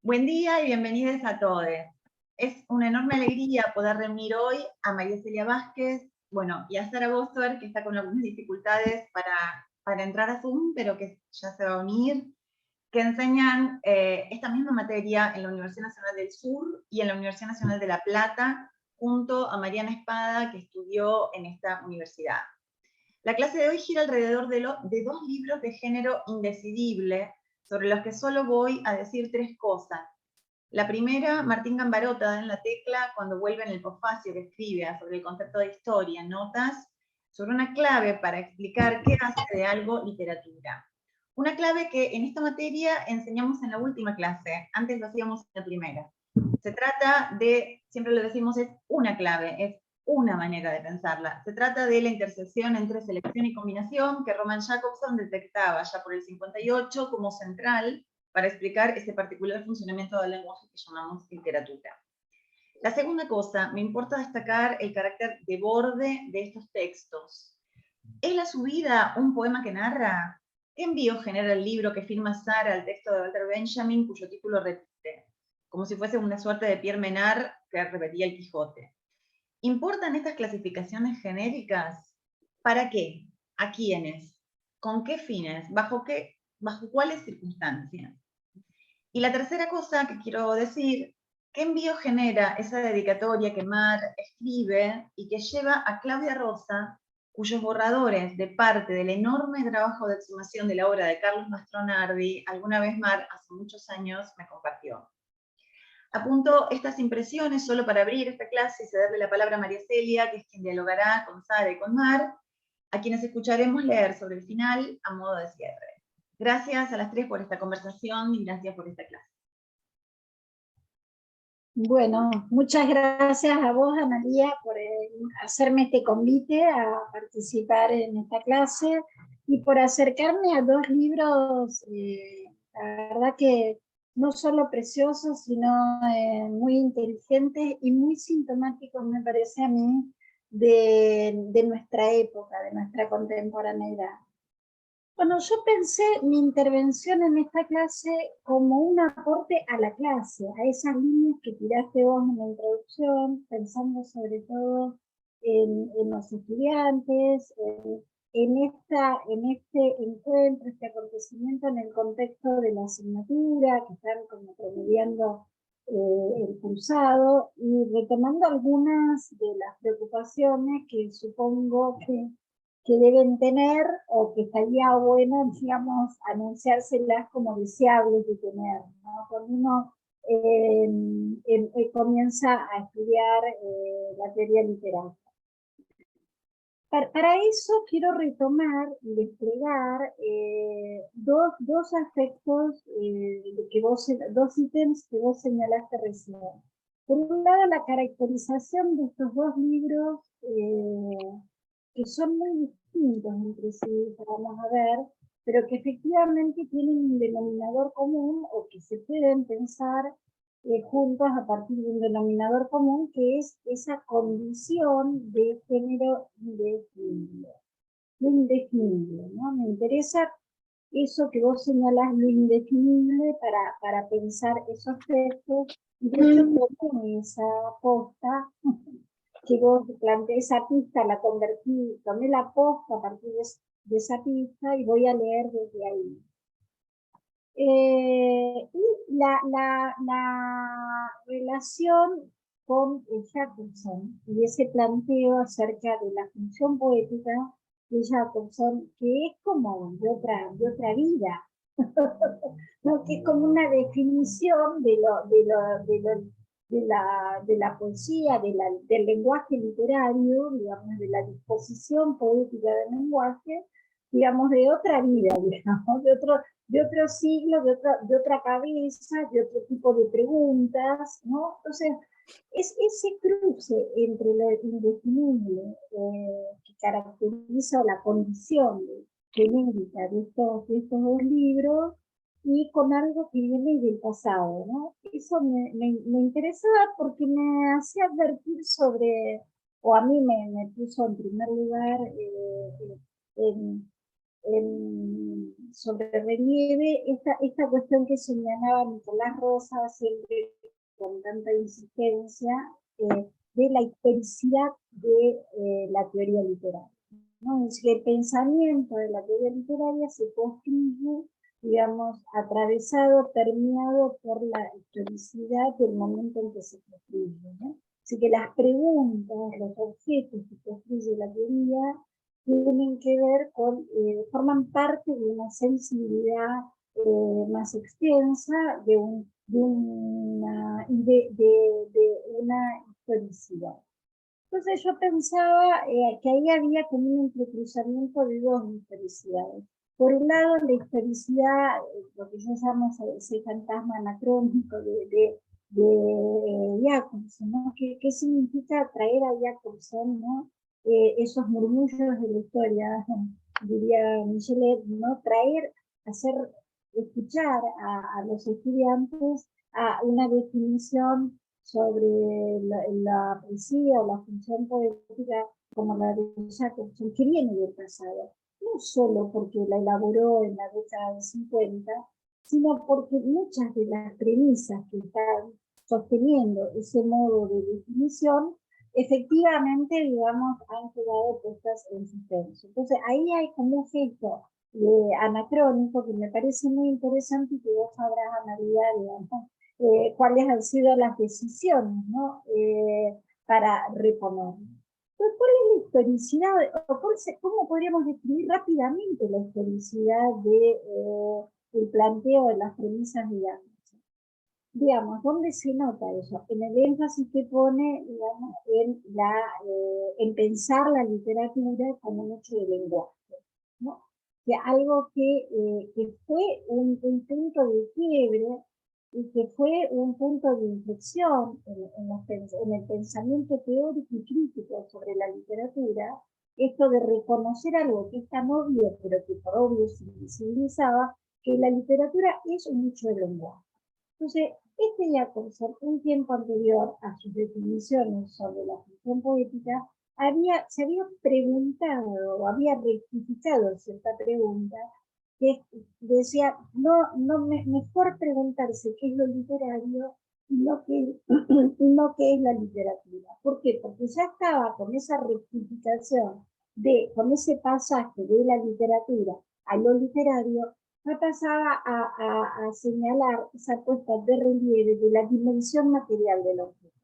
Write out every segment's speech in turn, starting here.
Buen día y bienvenidos a todos. Es una enorme alegría poder reunir hoy a María Celia Vázquez, bueno, y a Sara Boswer, que está con algunas dificultades para entrar a Zoom, pero que ya se va a unir, que enseñan esta misma materia en la Universidad Nacional del Sur y en la Universidad Nacional de La Plata, junto a Mariana Espada, que estudió en esta universidad. La clase de hoy gira alrededor de dos libros de género indecidible, sobre los que solo voy a decir tres cosas. La primera, Martín Gambarota da en la tecla cuando vuelve en el posfacio que escribe sobre el concepto de historia, notas, sobre una clave para explicar qué hace de algo literatura. Una clave que en esta materia enseñamos en la última clase, antes lo hacíamos en la primera. Se trata de, siempre lo decimos, es una clave, es una manera de pensarla. Se trata de la intersección entre selección y combinación que Roman Jakobson detectaba ya por el 58 como central para explicar ese particular funcionamiento del lenguaje que llamamos literatura. La segunda cosa, me importa destacar el carácter de borde de estos textos. ¿Es la subida un poema que narra? ¿Qué envío genera el libro que firma Sara al texto de Walter Benjamin, cuyo título repite? Como si fuese una suerte de Pierre Menard que repetía el Quijote. ¿Importan estas clasificaciones genéricas? ¿Para qué? ¿A quiénes? ¿Con qué fines? ¿Bajo cuáles circunstancias? Y la tercera cosa que quiero decir, ¿qué envío genera esa dedicatoria que Mar escribe y que lleva a Claudia Rosa, cuyos borradores de parte del enorme trabajo de exhumación de la obra de Carlos Mastronardi, alguna vez Mar, hace muchos años, me compartió? Apunto estas impresiones solo para abrir esta clase y cederle la palabra a María Celia, que es quien dialogará con Sara y con Mar, a quienes escucharemos leer sobre el final a modo de cierre. Gracias a las tres por esta conversación y gracias por esta clase. Bueno, muchas gracias a vos, Analía, por hacerme este convite a participar en esta clase y por acercarme a dos libros, la verdad que no solo preciosos, sino muy inteligentes y muy sintomáticos, me parece a mí, de nuestra época, de nuestra contemporaneidad. Bueno, yo pensé mi intervención en esta clase como un aporte a la clase, a esas líneas que tiraste vos en la introducción, pensando sobre todo en los estudiantes, en este encuentro, este acontecimiento en el contexto de la asignatura, que están como promediando el cursado, y retomando algunas de las preocupaciones que supongo que deben tener o que estaría bueno, digamos, anunciárselas como deseables de tener, ¿no? Cuando uno comienza a estudiar la teoría literaria. Para eso quiero retomar y desplegar dos aspectos, dos ítems que vos señalaste recién. Por un lado, la caracterización de estos dos libros que son muy distintos entre sí, vamos a ver, pero que efectivamente tienen un denominador común o que se pueden pensar juntos a partir de un denominador común, que es esa condición de género indefinible. Lo indefinible, ¿no? Me interesa eso que vos señalás, lo indefinible, para pensar esos textos, y de hecho tomé esa posta que vos planteé, esa pista la convertí, tomé la posta a partir de esa pista y voy a leer desde ahí. Y la relación con Jacobson y ese planteo acerca de la función poética de Jacobson, que es como de otra vida, ¿no? Que es como una definición de la poesía, del lenguaje literario, digamos, de la disposición poética del lenguaje, digamos, de otra vida, digamos, de otro siglo, de otra cabeza, de otro tipo de preguntas, ¿no? Entonces, es ese cruce entre lo indefinible que caracteriza la condición genérica de estos dos libros, y con algo que viene del pasado, ¿no? Eso me interesaba porque me hacía advertir sobre, o a mí me puso en primer lugar sobre relieve esta cuestión que señalaba Nicolás Rosa siempre con tanta insistencia, de la historicidad de la teoría literaria, ¿no? Es que el pensamiento de la teoría literaria se construye, digamos, atravesado, permeado por la historicidad del momento en que se construye, ¿no? Así que las preguntas, los objetos que construye la teoría tienen que ver con, forman parte de una sensibilidad más extensa, de una historicidad. Entonces yo pensaba que ahí había como un entrecruzamiento de dos historicidades. Por un lado, la historicidad, lo que yo llamo ese fantasma anacrónico de Jacobson, ¿no? ¿Qué significa traer a Jacobson, ¿no? Esos murmullos de la historia, diría Michelet, ¿no? Traer, escuchar a los estudiantes a una definición sobre la poesía o la función poética como la de Jacobson, que viene del pasado, no solo porque la elaboró en la década de 50, sino porque muchas de las premisas que están sosteniendo ese modo de definición, efectivamente, digamos, han quedado puestas en suspenso. Entonces, ahí hay como un gesto anacrónico que me parece muy interesante y que vos sabrás, Analia, digamos, cuáles han sido las decisiones, ¿no? Para reponer. Entonces, ¿cuál es la historicidad? ¿Cómo podríamos definir rápidamente la historicidad del planteo de las premisas de Jacobson? Digamos, ¿dónde se nota eso? En el énfasis que pone, digamos, en pensar la literatura como un hecho de lenguaje, ¿no? Que algo que fue un punto de quiebre y que fue un punto de inflexión en el pensamiento teórico y crítico sobre la literatura, esto de reconocer algo que es tan obvio, pero que por obvio se invisibilizaba, que la literatura es un hecho de lenguaje. Entonces, Jacobson, un tiempo anterior a sus definiciones sobre la función poética, se había preguntado, o había rectificado cierta pregunta, que decía, mejor preguntarse qué es lo literario y no qué es la literatura. ¿Por qué? Porque ya estaba con esa rectificación, con ese pasaje de la literatura a lo literario, ya pasaba a señalar esa puesta de relieve de la dimensión material del objeto,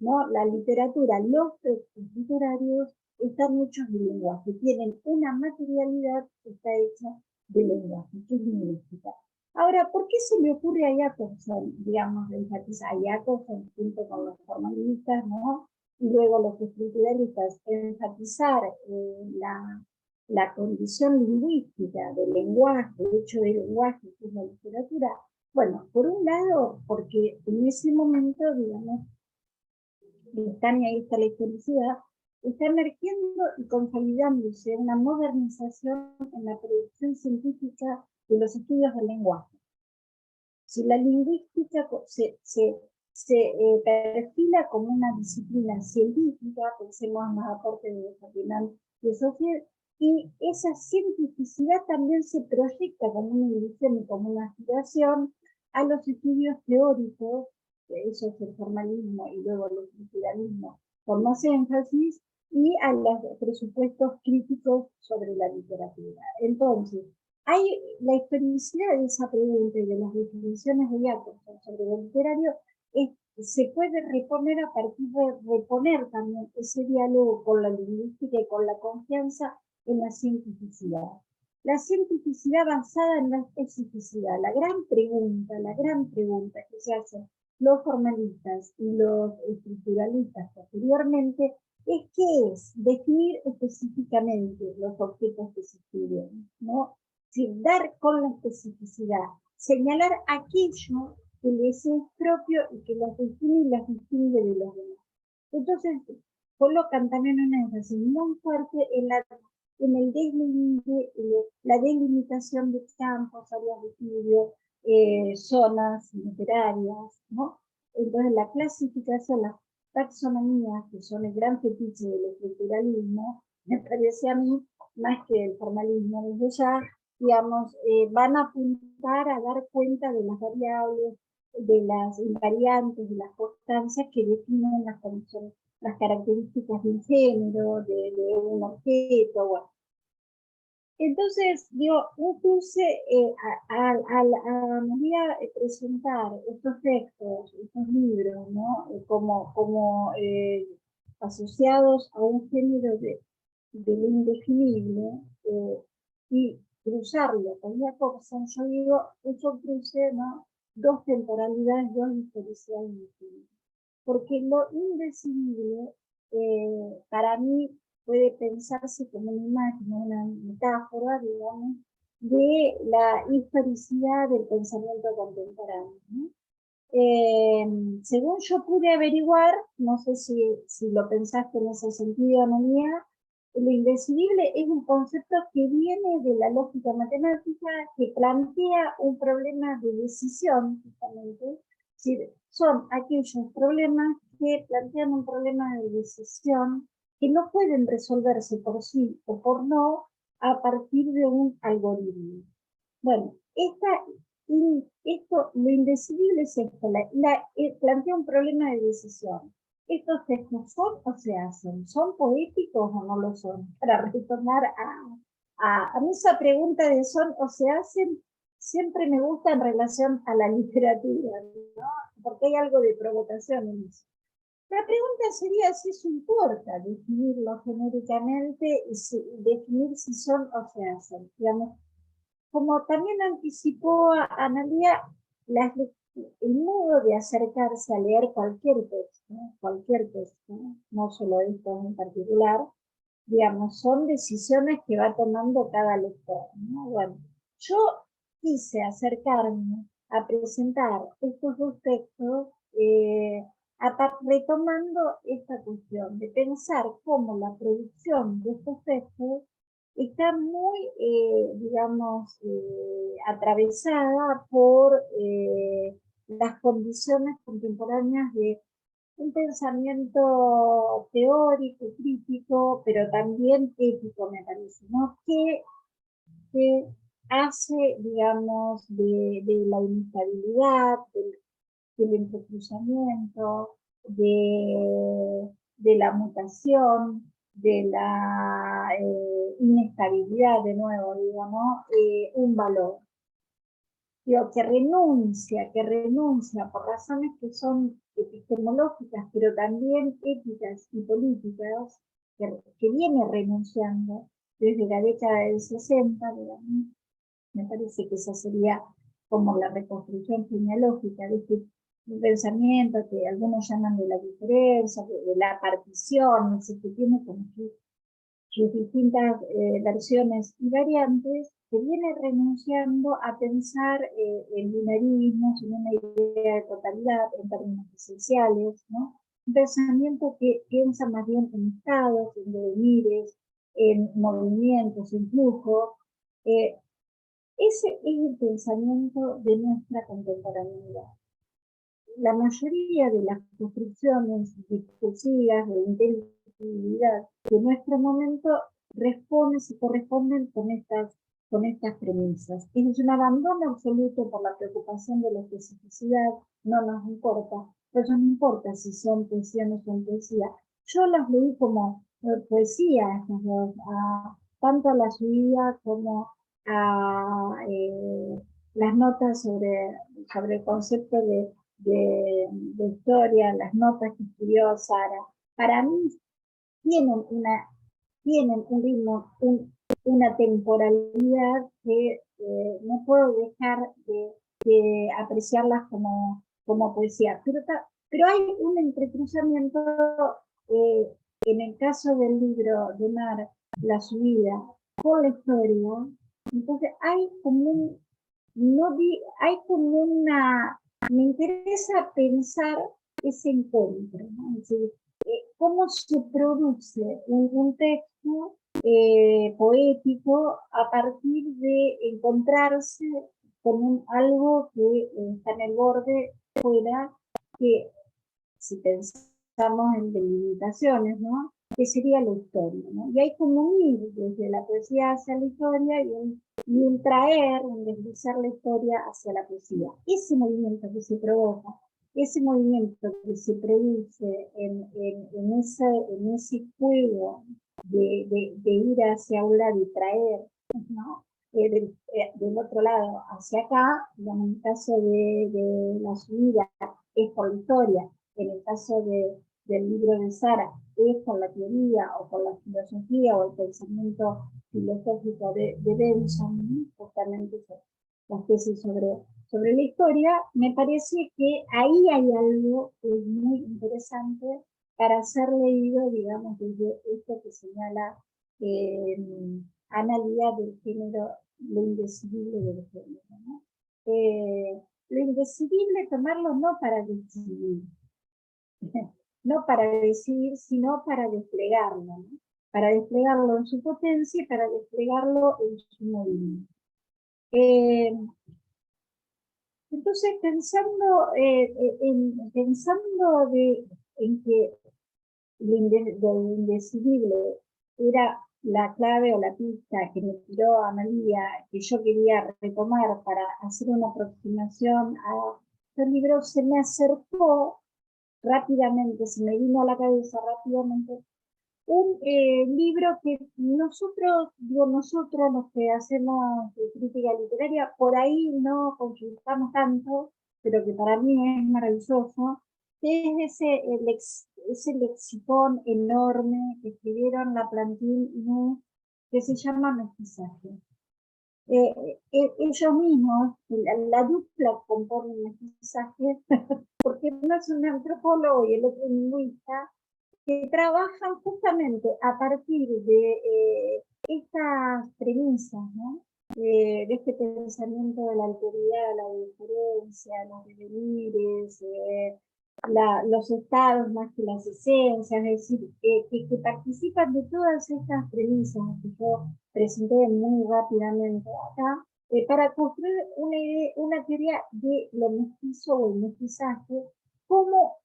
¿no? La literatura, los textos literarios están muchos de lenguaje, tienen una materialidad que está hecha de lenguaje, que es lingüística. Ahora, ¿por qué se le ocurre a Jacobson, digamos, enfatizar a Jacobson junto con los formalistas, ¿no? Y luego los estructuralistas, enfatizar la condición lingüística del lenguaje, el hecho del lenguaje, que es la literatura? Bueno, por un lado, porque en ese momento, digamos, y ahí está la historicidad, está emergiendo y consolidándose una modernización en la producción científica de los estudios del lenguaje. Si la lingüística se perfila como una disciplina científica, pensemos en los aportes de Ferdinand de Saussure, y esa cientificidad también se proyecta como una ilusión y como una aspiración a los estudios teóricos, eso es el formalismo y luego el estructuralismo con más énfasis, y a los presupuestos críticos sobre la literatura. Entonces, hay la historicidad de esa pregunta y de las definiciones de Jacobson sobre lo literario se puede reponer a partir de reponer también ese diálogo con la lingüística y con la confianza en la cientificidad. La cientificidad basada en la especificidad. La gran pregunta que se hacen los formalistas y los estructuralistas posteriormente es qué es definir específicamente los objetos que se estudian, ¿no? Sin dar con la especificidad, señalar aquello que les es propio y que los define y las distingue de los demás. Entonces, colocan también una énfasis muy fuerte en el deslimite, la delimitación de campos, áreas de estudio, zonas literarias, ¿no? Entonces, la clasificación, las taxonomías, que son el gran fetiche del estructuralismo, me parece a mí, más que el formalismo, desde ya, digamos, van a apuntar a dar cuenta de las variables, de las invariantes, de las constancias que definen las condiciones, las características de un género, de un objeto, bueno. Entonces, digo, un cruce a medida de presentar estos textos, estos libros, ¿no? Como asociados a un género de lo indefinible, y cruzarlo con Jacobson, yo digo, eso cruce, ¿no? Dos temporalidades, dos historicidades distintas. Porque lo indecidible, para mí, puede pensarse como una imagen, una metáfora, digamos, de la historicidad del pensamiento contemporáneo, ¿no? Según yo pude averiguar, no sé si lo pensaste en ese sentido, Analía, lo indecidible es un concepto que viene de la lógica matemática, que plantea un problema de decisión, justamente. Son aquellos problemas que plantean un problema de decisión que no pueden resolverse por sí o por no a partir de un algoritmo. Bueno, esto, lo indecidible es esto, plantea un problema de decisión. ¿Estos textos son o se hacen? ¿Son poéticos o no lo son? Para retornar a mí esa pregunta de son o se hacen, siempre me gusta en relación a la literatura, ¿no? Porque hay algo de provocación en eso. La pregunta sería si eso importa, definirlo genéricamente y definir si son o se hacen. Digamos, como también anticipó Analía, el modo de acercarse a leer cualquier texto, no solo esto en particular, digamos, son decisiones que va tomando cada lector, ¿no? Bueno, yo quise acercarme a presentar estos dos textos, retomando esta cuestión de pensar cómo la producción de estos textos está muy, digamos, atravesada por las condiciones contemporáneas de un pensamiento teórico, crítico, pero también ético, me parece, ¿no? Que hace, digamos, de la inestabilidad, del entrecruzamiento, de la mutación, de la inestabilidad, de nuevo, digo, ¿no? Un valor. Digo, que renuncia por razones que son epistemológicas, pero también éticas y políticas, que viene renunciando desde la década del 60, digamos. Me parece que esa sería como la reconstrucción genealógica de este pensamiento que algunos llaman de la diferencia, de la partición, que tiene como sus distintas versiones y variantes, que viene renunciando a pensar el binarismo sin una idea de totalidad en términos esenciales, ¿no? Un pensamiento que piensa más bien en estados, en devenires, en movimientos, en flujos. Ese es el pensamiento de nuestra contemporaneidad. La mayoría de las construcciones discursivas de inteligibilidad de nuestro momento se corresponden con estas premisas. Es un abandono absoluto por la preocupación de la especificidad, no nos importa, pero no importa si son poesía o no son poesía. Yo las leí como poesía, estas dos, tanto a la subida como a las notas sobre el concepto de historia, las notas que escribió Sara. Para mí tienen un ritmo, una temporalidad que no puedo dejar de apreciarlas como poesía. Pero hay un entrecruzamiento, en el caso del libro de Mar, La subida, con la historia. Entonces hay como me interesa pensar ese encuentro, ¿no? Es decir, cómo se produce un texto poético a partir de encontrarse con algo que está en el borde fuera, que si pensamos en delimitaciones, ¿no? que sería la historia, ¿no? Y hay como un ir desde la poesía hacia la historia y un traer, un deslizar la historia hacia la poesía. Ese movimiento que se provoca, ese movimiento que se produce en ese juego de ir hacia un lado y traer, ¿no? Del otro lado hacia acá, en el caso de la subida es por la historia, en el caso del libro de Sara es por la teoría o por la filosofía o el pensamiento filosófico de Benjamin, justamente las tesis sobre la historia, me parece que ahí hay algo que es muy interesante para ser leído, digamos, desde esto que señala Analía del género, lo indecidible del género, ¿no? Lo indecidible tomarlo no para decidir, no para decidir, sino para desplegarlo, ¿no? Para desplegarlo en su potencia y para desplegarlo en su movimiento. Entonces, pensando en que lo indecidible era la clave o la pista que me tiró Amalia, que yo quería retomar para hacer una aproximación a este libro, se me acercó rápidamente, se me vino a la cabeza rápidamente un libro que nosotros los que hacemos crítica literaria, por ahí no consultamos tanto, pero que para mí es maravilloso, que es ese lexicón enorme que escribieron Laplantin y Nuss, que se llama Mestizaje. Ellos mismos, la dupla compone un mestizaje, porque uno es un antropólogo y el otro un lingüista, que trabajan justamente a partir de estas premisas, ¿no? De este pensamiento de la alteridad, la diferencia, los devenires, los estados más que las esencias, es decir, que participan de todas estas premisas que yo presenté muy rápidamente acá, para construir una teoría de lo mestizo o el mestizaje como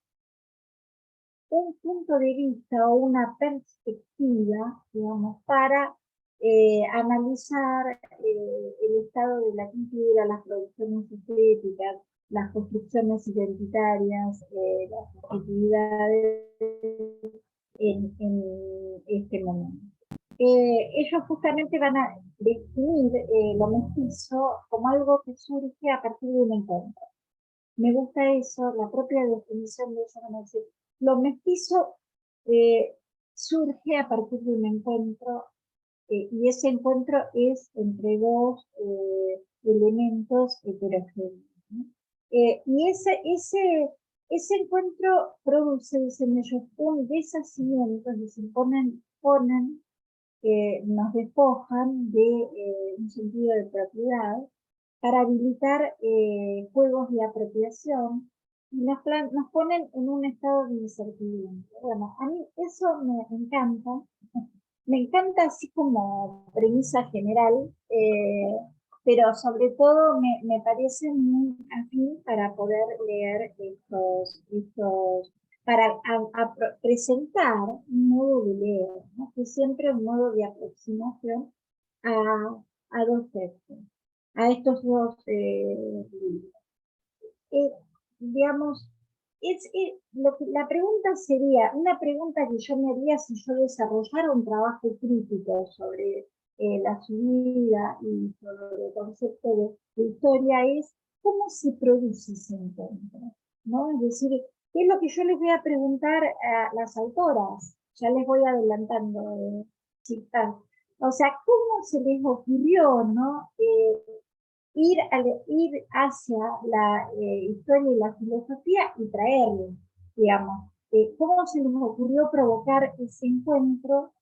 un punto de vista o una perspectiva, digamos, para analizar el estado de la cultura, las producciones estéticas, las construcciones identitarias, las actividades en este momento. Ellos justamente van a definir lo mestizo como algo que surge a partir de un encuentro. Me gusta eso, la propia definición de eso, lo mestizo surge a partir de un encuentro y ese encuentro es entre dos elementos heterogéneos, ¿no? Y ese encuentro produce, dicen ellos, un deshacimiento, es decir, nos despojan de un sentido de propiedad para habilitar juegos de apropiación y nos ponen en un estado de incertidumbre. Bueno, a mí eso me encanta así como premisa general, pero sobre todo me parece muy afín para poder leer para presentar un modo de leer, ¿no? Que es siempre un modo de aproximación a dos textos, a estos dos libros. Digamos, la pregunta sería, una pregunta que yo me haría si yo desarrollara un trabajo crítico sobre la subida y sobre el concepto de historia es, ¿cómo se produce ese encuentro? ¿No? Es decir, ¿qué es lo que yo les voy a preguntar a las autoras? Ya les voy adelantando, chicas. O sea, ¿cómo se les ocurrió, ¿no? Ir hacia la historia y la filosofía y traerlo, digamos. ¿Cómo se les ocurrió provocar ese encuentro?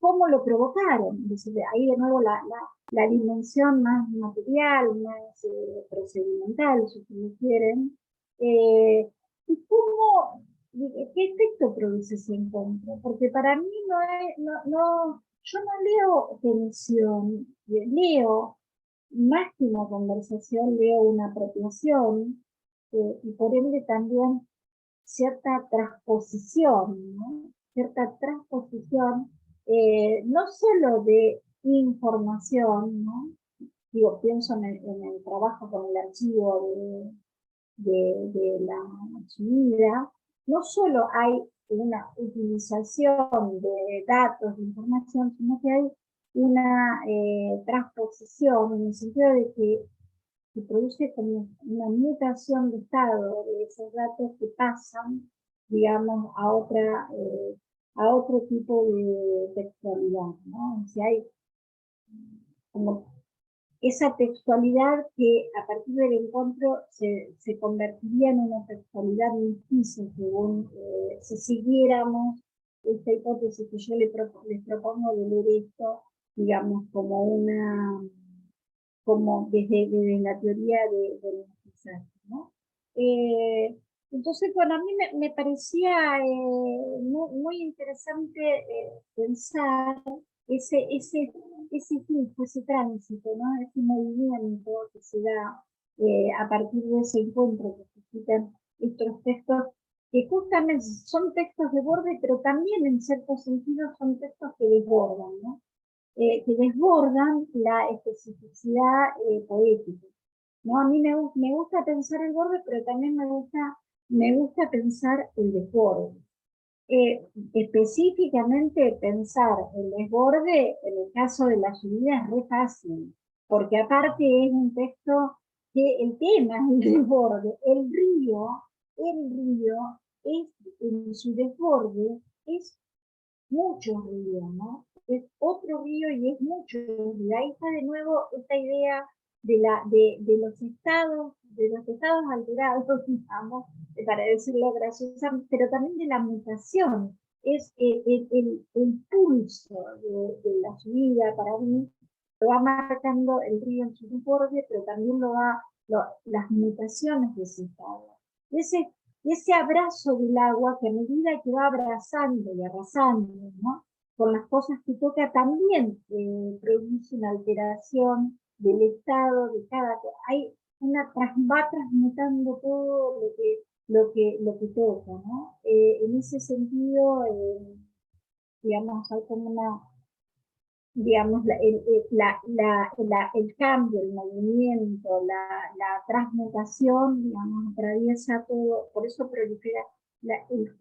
¿Cómo lo provocaron? Entonces, ahí de nuevo la dimensión más material, más procedimental, si ustedes quieren. ¿Y qué efecto produce ese encuentro? Porque para mí yo no leo tensión, leo más que una conversación, leo una apropiación y por ende también cierta transposición, ¿no? cierta transposición, no solo de información, ¿no? Digo, pienso en el trabajo con el archivo de la subida, no solo hay una utilización de datos, de información, sino que hay una transposición en el sentido de que se produce como una mutación de estado de esos datos que pasan, digamos, a otro tipo de textualidad, ¿no? O sea, hay como esa textualidad que a partir del encuentro se convertiría en una textualidad mestiza, según si siguiéramos esta hipótesis que yo les propongo de leer esto, digamos, como desde la teoría del mestizaje, ¿no? Entonces, bueno, a mí me parecía muy interesante pensar ese flujo, ese tránsito, ¿no? Ese movimiento que se da a partir de ese encuentro que suscitan estos textos, que justamente son textos de borde, pero también en cierto sentido son textos que desbordan, ¿no? Que desbordan la especificidad poética, ¿no? A mí me gusta pensar el borde, pero también me gusta pensar el desborde. Específicamente pensar el desborde, en el caso de la subida, es re fácil, porque aparte es un texto que el tema es el desborde. El río es, en su desborde, es mucho río, ¿no? Es otro río y es mucho río. Ahí está de nuevo esta idea de los estados alterados, digamos, para decirlo graciosa, pero también de la mutación. Es el pulso de la subida para mí, lo va marcando el río en su desborde, pero también las mutaciones de ese estado. Ese abrazo del agua que a medida que va abrazando y arrasando, ¿no? Con las cosas que toca, también produce una alteración del estado de cada cosa. Va transmutando todo lo que toca, ¿no? En ese sentido, digamos, hay como digamos, el cambio, el movimiento, la transmutación, digamos, atraviesa todo, por eso prolifera el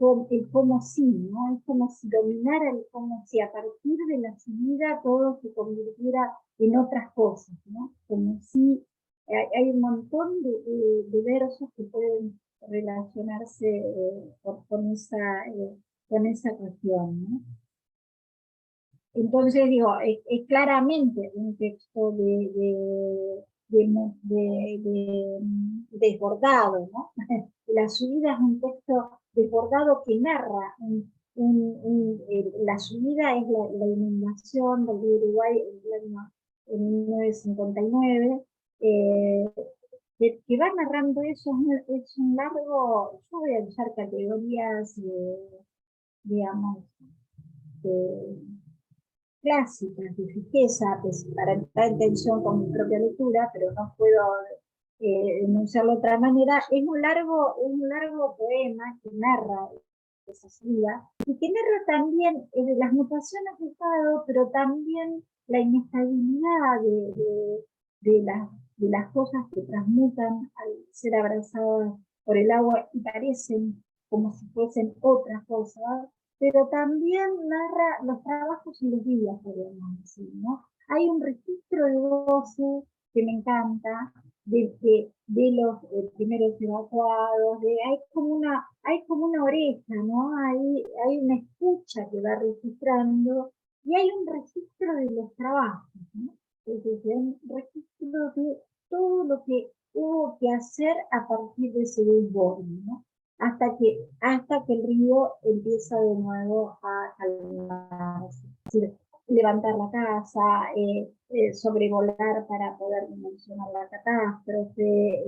cómo sí, ¿no? Es como si dominara el cómo sí, a partir de la subida todo se convirtiera en otras cosas, ¿no? Como si hay un montón de versos que pueden relacionarse con esa cuestión, ¿no? Entonces, digo, es claramente un texto desbordado, ¿no? La subida es un texto desbordado que narra la subida es la inundación del río Uruguay en 1959, que va narrando eso, es un largo, yo voy a usar categorías, digamos, clásicas de riqueza, pues, para entrar en tensión con mi propia lectura, pero no puedo enunciarlo de otra manera. Es un largo poema que narra esa subida y que narra también las mutaciones de estado, pero también la inestabilidad de las cosas que transmutan al ser abrazadas por el agua y parecen como si fuesen otras cosas, pero también narra los trabajos y los días, podríamos decir, ¿no? Hay un registro de voces que me encanta, de los primeros evacuados, hay como una oreja, ¿no? Hay una escucha que va registrando y hay un registro de los trabajos, ¿no? Es decir, un registro de todo lo que hubo que hacer a partir de ese desborde, ¿no? Hasta que el río empieza de nuevo a calmarse. Es decir, levantar la casa, sobrevolar para poder dimensionar la catástrofe,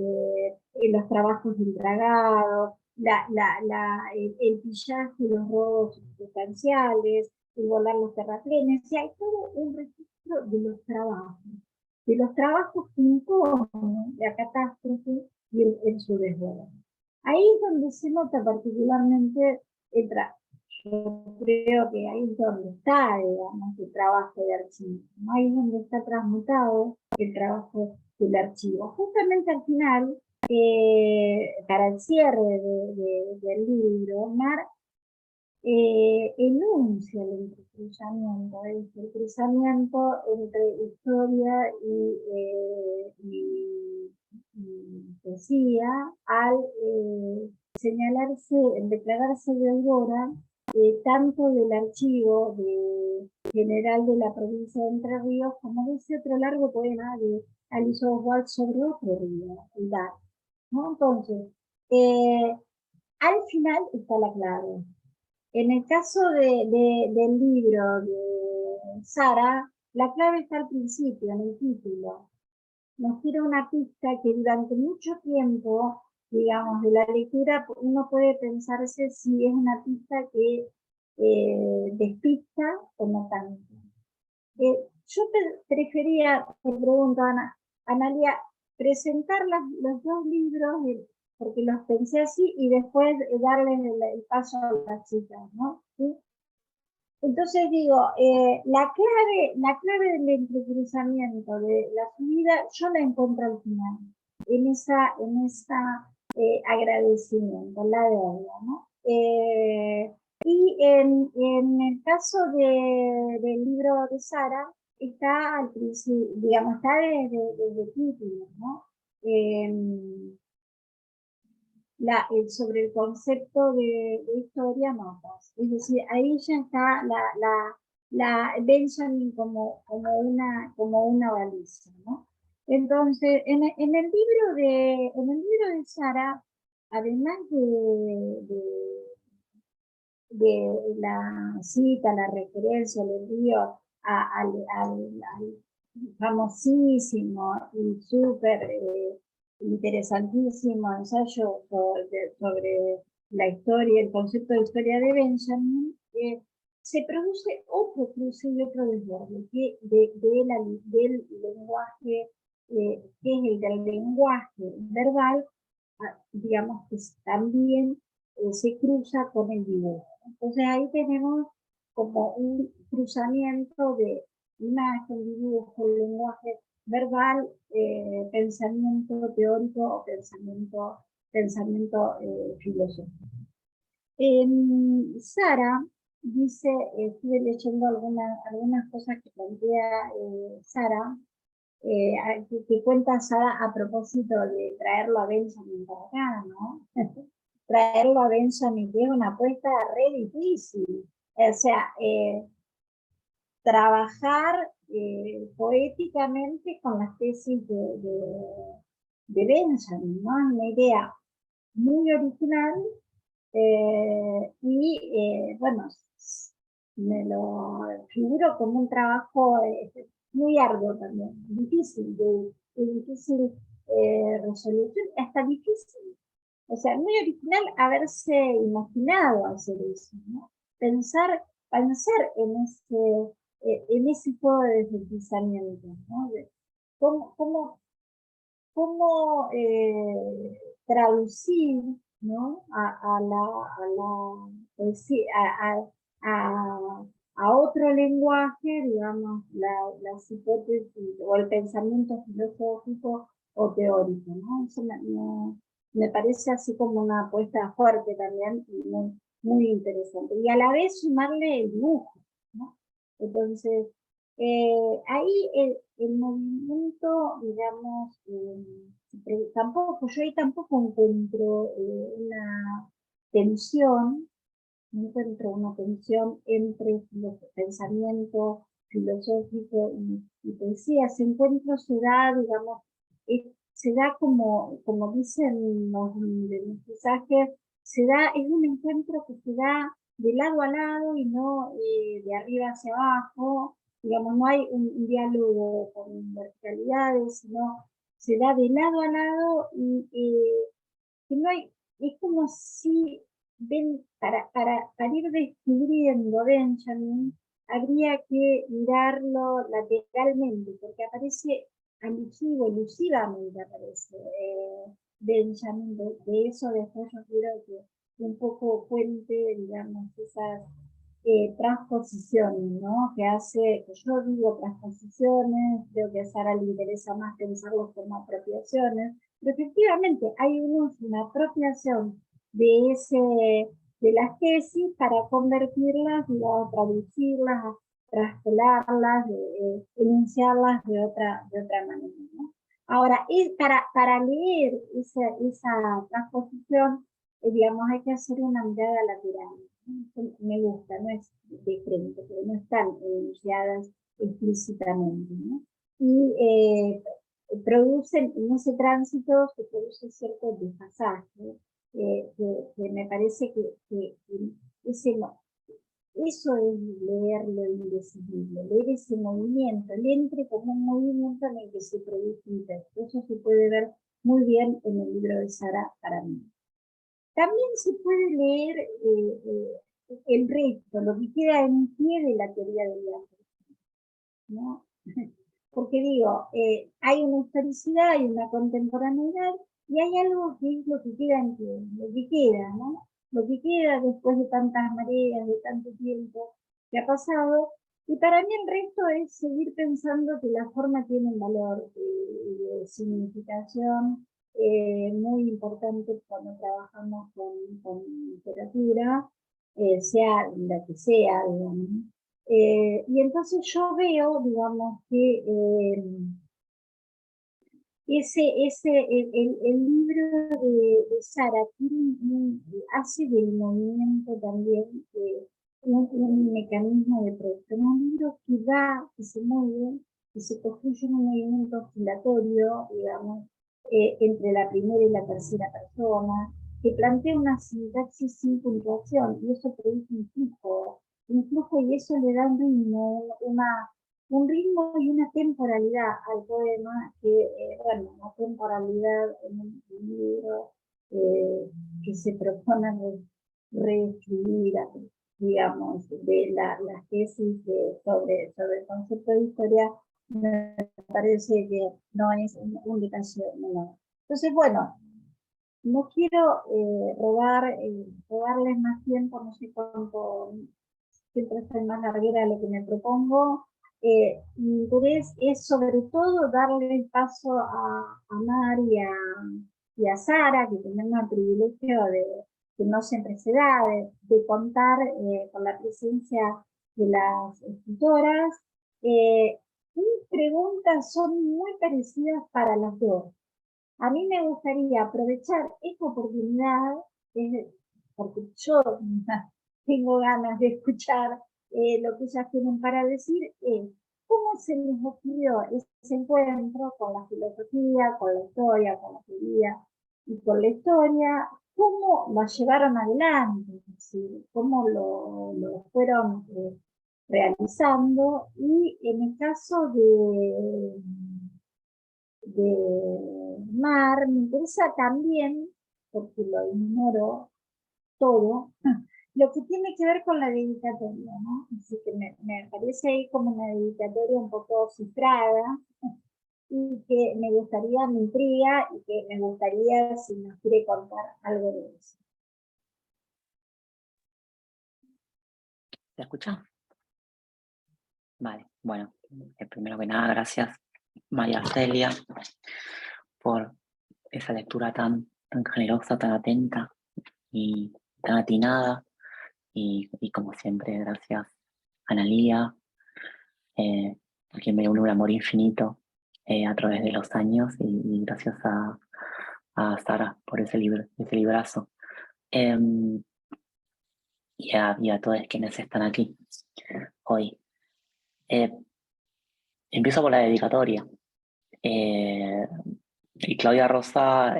los trabajos del dragado, el pillaje, los robos sustanciales, el volar los terraplenes. Y hay todo un registro de los trabajos que imponen la catástrofe y su desborde. Ahí es donde se nota particularmente yo creo que ahí es donde está, digamos, el trabajo de archivo, ¿no? Ahí es donde está transmutado el trabajo del archivo. Justamente al final, para el cierre del libro, Mar enuncia el entrecruzamiento, el cruzamiento entre historia y poesía al señalarse, el declararse deudora tanto del archivo general de la provincia de Entre Ríos como de ese otro largo poema de Alice Oswald sobre otro río, el Dar, ¿no? Entonces, al final está la clave. En el caso del libro de Sara, la clave está al principio, en el título. Nos tira una pista que durante mucho tiempo, digamos, de la lectura, uno puede pensarse si es una pista que despista o no tanto. Yo prefería, te pregunto, Analia, presentar los dos libros, porque los pensé así, y después darles el paso a las chicas, ¿no? ¿Sí? Entonces digo, la clave del entrecruzamiento de la subida, yo la encuentro al final, en esa agradecimiento, la deuda, ¿no? Y en el caso del libro de Sara, está al principio, digamos, está desde el título, ¿no? Sobre el concepto de historia, notas. Es decir, ahí ya está la Benjamin como una baliza, ¿no? Entonces, en el libro de Sara, además de la cita, la referencia, el envío al famosísimo y súper interesantísimo ensayo sobre la historia, el concepto de historia de Benjamin, se produce otro cruce y otro desborde del lenguaje, que es el del lenguaje verbal, digamos que también se cruza con el dibujo. Entonces ahí tenemos como un cruzamiento de imagen, dibujo, lenguaje verbal, pensamiento teórico o pensamiento filosófico. Sara dice, estuve leyendo algunas cosas que plantea Sara, que cuenta Sara a propósito de traerlo a Benjamin para acá, ¿no? Traerlo a Benjamin, que es una apuesta re difícil. O sea, trabajar poéticamente con las tesis de Benjamin, ¿no? Es una idea muy original bueno, me lo figuro como un trabajo muy arduo también, difícil, de difícil resolución, hasta difícil. O sea, muy original haberse imaginado hacer eso, ¿no? Pensar en ese tipo de deslizamiento, ¿no? ¿Cómo traducir, ¿no? a la poesía, a otro lenguaje, digamos, las hipótesis o el pensamiento filosófico o teórico, ¿no? Eso me parece así como una apuesta fuerte también y muy interesante. Y a la vez sumarle el dibujo, ¿no? Entonces, ahí el movimiento, digamos, yo ahí tampoco encuentro una tensión, no encuentro una tensión entre los pensamiento filosófico y poesía. Ese encuentro se da, digamos, se da como dicen los mensajes, es un encuentro que se da de lado a lado y no de arriba hacia abajo. Digamos, no hay un diálogo con verticalidades, sino se da de lado a lado y que no hay, es como si para ir descubriendo Benjamin habría que mirarlo lateralmente, porque aparece elusivamente aparece Benjamin, de eso después yo quiero que un poco cuente, digamos, esas transposiciones, ¿no? Que hace, que yo digo transposiciones, creo que a Sara le interesa más pensarlos como apropiaciones, pero efectivamente hay una apropiación de de las tesis para convertirlas, digamos, traducirlas, traspolarlas, enunciarlas de otra manera, ¿no? Ahora, para leer esa transposición, digamos, hay que hacer una mirada lateral. Me gusta, no es de frente, pero no están enunciadas explícitamente, ¿no? Y producen, en ese tránsito se produce cierto desfasaje, que me parece que ese, eso es leer lo indecidible, leer ese movimiento, el entre como un movimiento en el que se produce un texto. Eso se puede ver muy bien en el libro de Sara para mí. También se puede leer el resto, lo que queda en pie de la teoría del arte, ¿no? Porque digo, hay una historicidad, hay una contemporaneidad, y hay algo que es lo que queda en pie, lo que queda, ¿no? Lo que queda después de tantas mareas, de tanto tiempo que ha pasado, y para mí el resto es seguir pensando que la forma tiene un valor de significación muy importante cuando trabajamos con literatura, sea la que sea, digamos. Y entonces yo veo, digamos, que el libro de Sara hace del movimiento también un mecanismo de producción, un libro que va, que se mueve, que se construye en un movimiento oscilatorio, digamos, entre la primera y la tercera persona, que plantea una sintaxis sin puntuación, y eso produce un flujo, y eso le da un ritmo, un ritmo y una temporalidad al poema, que, bueno, una temporalidad en un libro que se propone reescribir, digamos, de las tesis sobre el concepto de historia, me parece que no es un detalle menor. Entonces, bueno, no quiero robarles más tiempo, no sé cuánto, siempre estoy más larguera de lo que me propongo. Mi interés es sobre todo darle el paso a Mar y a Sara, que tenemos el privilegio que no siempre se da, de contar con la presencia de las escritoras. Mis preguntas son muy parecidas para las dos. A mí me gustaría aprovechar esta oportunidad, porque yo tengo ganas de escuchar lo que ellas tienen para decir, cómo se les ocurrió ese encuentro con la filosofía, con la historia, con la teoría y con la historia, cómo la llevaron adelante, es decir, cómo lo fueron realizando, y en el caso de Mar, me interesa también, porque lo ignoro todo, lo que tiene que ver con la dedicatoria, ¿no? Así que me parece ahí como una dedicatoria un poco cifrada, y que me gustaría, me intriga, y que me gustaría si nos quiere contar algo de eso. ¿Se escucha? Vale, bueno, primero que nada, gracias María Celia por esa lectura tan generosa, tan atenta y tan atinada, y como siempre, gracias Analía, a quien me une un amor infinito a través de los años, y gracias a Sara por ese librazo, y a todos quienes están aquí hoy. Empiezo por la dedicatoria. Y Claudia Rosa,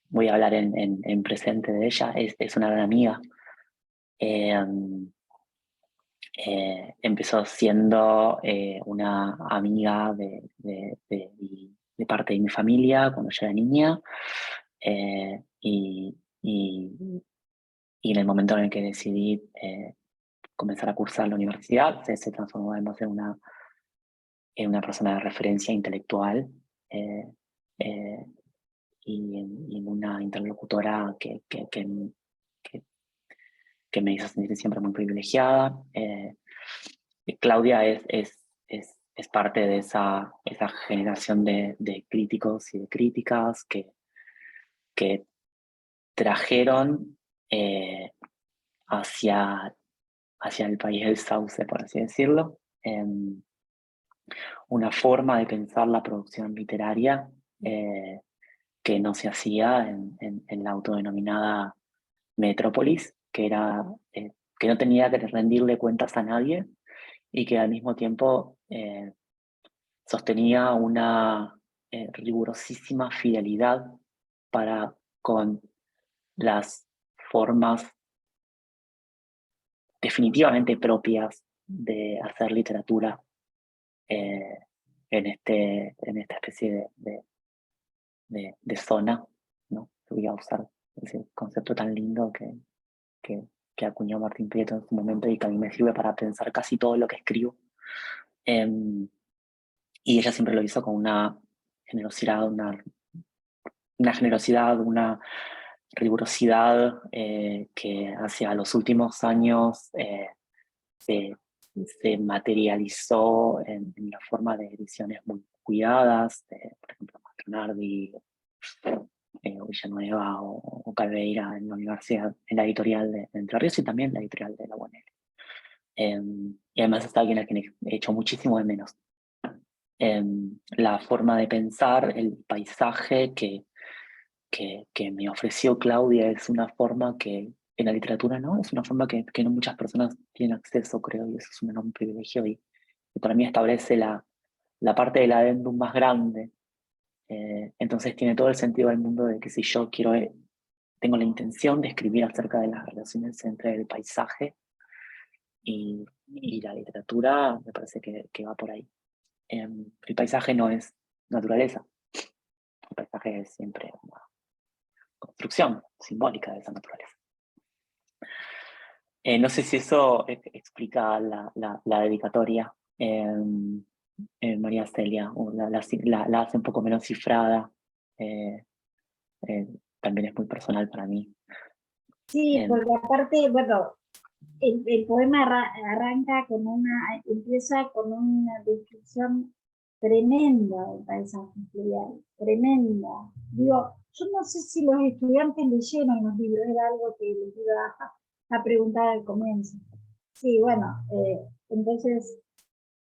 voy a hablar en presente de ella, es una gran amiga. Empezó siendo una amiga de parte de mi familia cuando yo era niña, y en el momento en el que decidí comenzar a cursar la universidad, se transformó además en una persona de referencia intelectual, y en una interlocutora que me hizo sentir siempre muy privilegiada. Claudia es parte de esa generación de críticos y de críticas que trajeron hacia el país del Sauce, por así decirlo, una forma de pensar la producción literaria que no se hacía en la autodenominada metrópolis, que no tenía que rendirle cuentas a nadie y que al mismo tiempo sostenía una rigurosísima fidelidad para con las formas definitivamente propias de hacer literatura en esta especie de zona, ¿no? Voy a usar ese concepto tan lindo que acuñó Martín Prieto en su momento y que a mí me sirve para pensar casi todo lo que escribo. Y ella siempre lo hizo con una generosidad, una rigurosidad que hacia los últimos años se materializó en la forma de ediciones muy cuidadas, por ejemplo, Mastronardi, Villanueva o Calveira en la universidad, en la editorial de Entre Ríos y también la editorial de la UNL. Y además es alguien a quien he hecho muchísimo de menos. La forma de pensar, el paisaje que me ofreció Claudia es una forma que en la literatura no, es una forma que no muchas personas tienen acceso, creo, y eso es un enorme privilegio y para mí establece la parte del adendum más grande. Entonces tiene todo el sentido del mundo de que si yo tengo la intención de escribir acerca de las relaciones entre el paisaje y la literatura, me parece que va por ahí. El paisaje no es naturaleza, el paisaje es siempre una construcción simbólica de esa naturaleza. No sé si eso explica la dedicatoria. María Celia, o la hace un poco menos cifrada. También es muy personal para mí. Sí, porque aparte, bueno, el poema empieza con una descripción tremenda del paisaje fluvial, tremenda. Digo, yo no sé si los estudiantes leyeron los libros, era algo que les iba a preguntar al comienzo. Sí, bueno, entonces,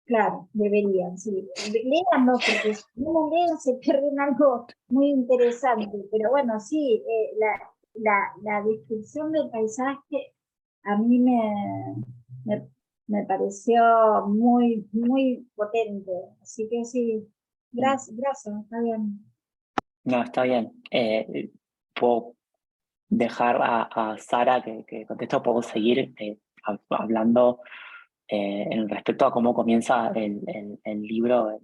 claro, deberían, sí. Léanlo, porque si no lo leen se pierden algo muy interesante. Pero bueno, sí, la descripción del paisaje a mí me pareció muy, muy potente. Así que sí, gracias, está bien. No, está bien. Puedo dejar a Sara que conteste, puedo seguir hablando en respecto a cómo comienza el libro.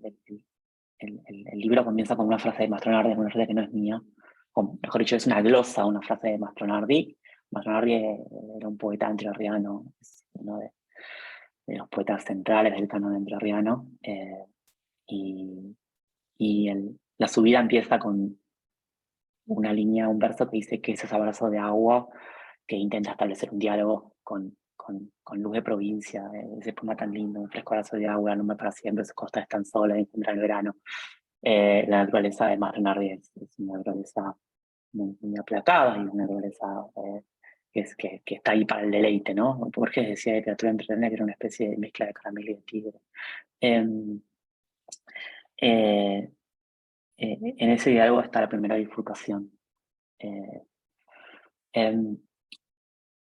El libro comienza con una frase de Mastronardi, una frase que no es mía, o mejor dicho, es una glosa, una frase de Mastronardi. Mastronardi era un poeta entrerriano, es uno de los poetas centrales del canon entrerriano, y la subida empieza con una línea, un verso que dice que es ese abrazo de agua que intenta establecer un diálogo con Luz de Provincia, ese poema tan lindo, un fresco abrazo de agua, no me para siempre, sus costas están solas, encuentra el verano. La naturaleza de Mastronardi es una naturaleza muy aplacada y una naturaleza que está ahí para el deleite, ¿no? Borges decía de literatura entretenida que era una especie de mezcla de caramelo y de tigre. En ese diálogo está la primera bifurcación.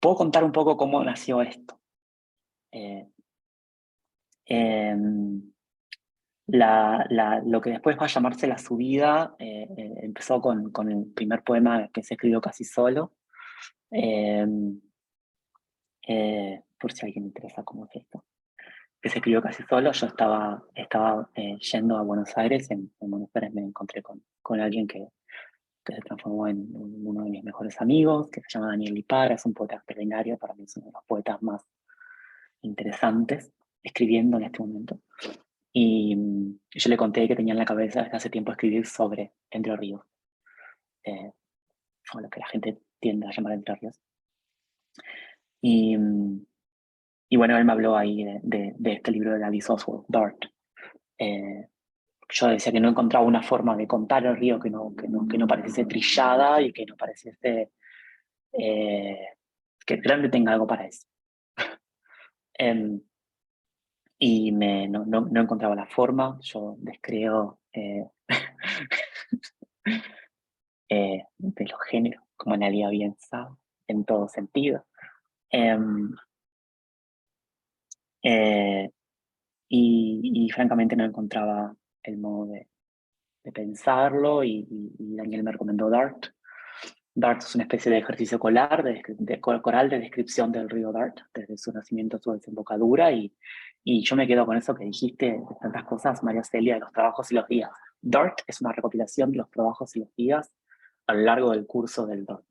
Puedo contar un poco cómo nació esto. Lo que después va a llamarse La Subida empezó con el primer poema que se escribió casi solo. Por si a alguien le interesa cómo es esto. Que se escribió casi solo. Yo estaba yendo a Buenos Aires. En Buenos Aires me encontré con alguien que se transformó en uno de mis mejores amigos, que se llama Daniel Lipara, es un poeta extraordinario, para mí es uno de los poetas más interesantes, escribiendo en este momento. Y yo le conté que tenía en la cabeza desde hace tiempo escribir sobre Entre Ríos. o lo que la gente tiende a llamar Entre Ríos. Y bueno, él me habló ahí de este libro de Alice Oswald, Dart. Yo decía que no encontraba una forma de contar el río que no pareciese trillada y que no pareciese que el grande tenga algo para eso. Y no encontraba la forma. Yo descreo de los géneros, como nadie bien sabe, en todo sentido. Y francamente no encontraba el modo de pensarlo, y Daniel me recomendó Dart. Dart es una especie de ejercicio coral de descripción del río Dart, desde su nacimiento a su desembocadura, y yo me quedo con eso que dijiste de tantas cosas, María Celia, de los trabajos y los días. Dart es una recopilación de los trabajos y los días a lo largo del curso del Dart.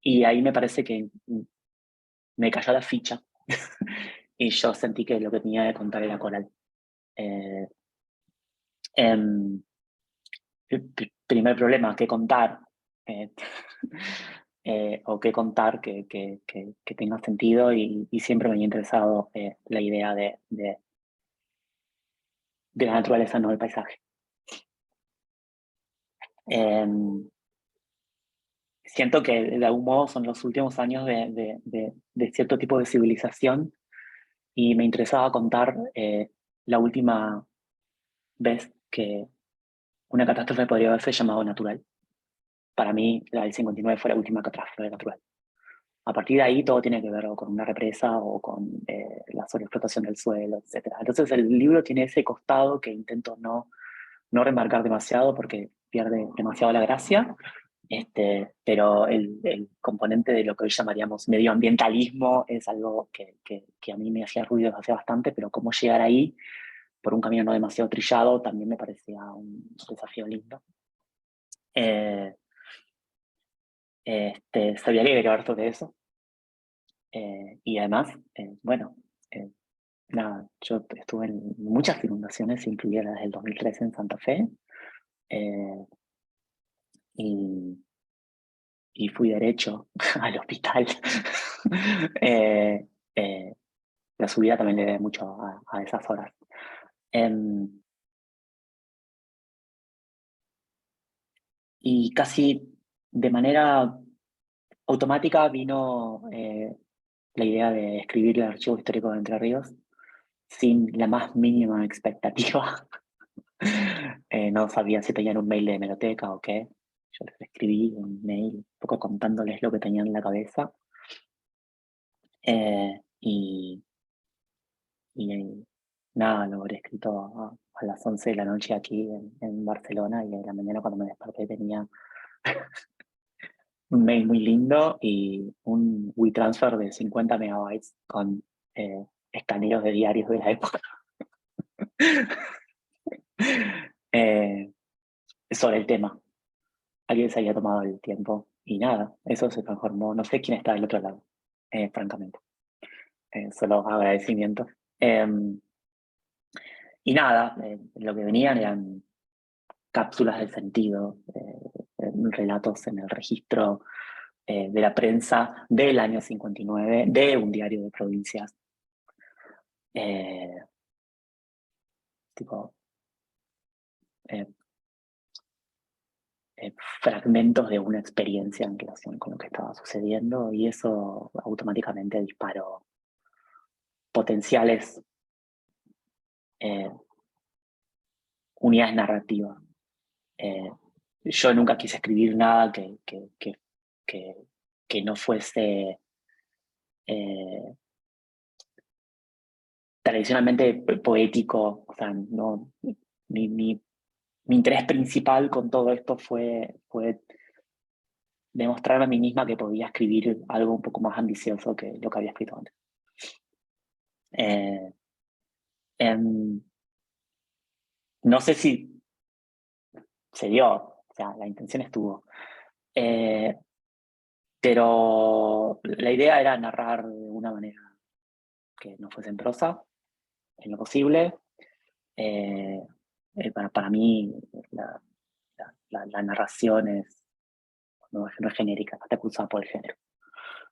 Y ahí me parece que me cayó la ficha y yo sentí que lo que tenía que contar era coral. Primer problema, ¿qué contar? O qué contar que tenga sentido, y siempre me ha interesado la idea de la naturaleza, no del paisaje. Siento que de algún modo son los últimos años de cierto tipo de civilización, y me interesaba contar la última vez que una catástrofe podría haberse llamado natural. Para mí, la del 59 fue la última catástrofe natural. A partir de ahí todo tiene que ver o con una represa o con la sobreexplotación del suelo, etc. Entonces el libro tiene ese costado que intento no remarcar demasiado porque pierde demasiado la gracia, pero el componente de lo que hoy llamaríamos medioambientalismo es algo que a mí me hacía ruido desde hace bastante, pero cómo llegar ahí por un camino no demasiado trillado también me parecía un desafío lindo. Sabía que quería hablar sobre eso. Y además, bueno, nada, yo estuve en muchas inundaciones, incluidas las del 2013 en Santa Fe, y fui derecho al hospital. La subida también le debe mucho a esas horas. Y casi de manera automática vino la idea de escribir el archivo histórico de Entre Ríos sin la más mínima expectativa. No sabía si tenían un mail de hemeroteca o qué. Yo les escribí un mail un poco contándoles lo que tenían en la cabeza. Y nada, lo habré escrito a las 11 de la noche aquí en Barcelona, y a la mañana cuando me desperté tenía un mail muy lindo y un WeTransfer de 50 megabytes con escaneos de diarios de la época. Sobre el tema. Alguien se había tomado el tiempo y nada, eso se transformó. No sé quién está del otro lado, francamente. Solo agradecimiento. Y nada, lo que venían eran cápsulas del sentido, relatos en el registro de la prensa del año 59, de un diario de provincias. Tipo, fragmentos de una experiencia en relación con lo que estaba sucediendo, y eso automáticamente disparó potenciales unidades narrativas. Yo nunca quise escribir nada que no fuese tradicionalmente poético. O sea, no, mi interés principal con todo esto fue demostrarme a mí misma que podía escribir algo un poco más ambicioso que lo que había escrito antes. No sé si se dio, o sea, la intención estuvo. Pero la idea era narrar de una manera que no fuese en prosa, en lo posible. Para mí, la la narración no es genérica, no está cruzada por el género,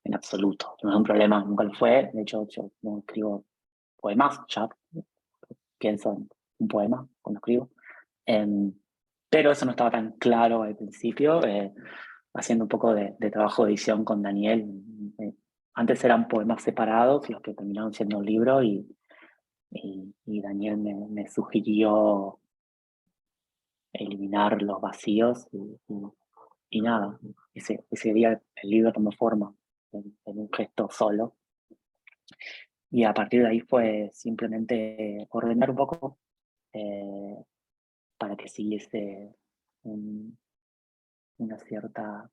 en absoluto. No es un problema, nunca lo fue. De hecho, yo no escribo poemas, ya pienso en un poema cuando escribo. Pero eso no estaba tan claro al principio, haciendo un poco de trabajo de edición con Daniel. Antes eran poemas separados, los que terminaron siendo un libro, y Daniel me sugirió eliminar los vacíos, y nada, ese día el libro tomó forma en un gesto solo. Y a partir de ahí fue simplemente ordenar un poco para que siguiese una cierta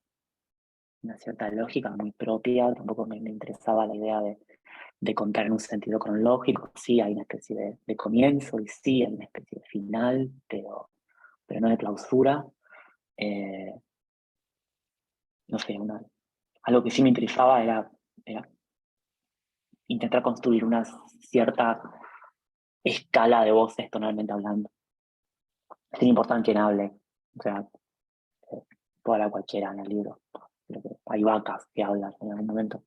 lógica muy propia. Tampoco me interesaba la idea de contar en un sentido cronológico. Sí, hay una especie de comienzo y sí, hay una especie de final, pero no de clausura. No sé, algo que sí me interesaba era intentar construir una cierta escala de voces tonalmente hablando. Sin importar quién hable. O sea, puede hablar cualquiera en el libro. Hay vacas que hablan en algún momento.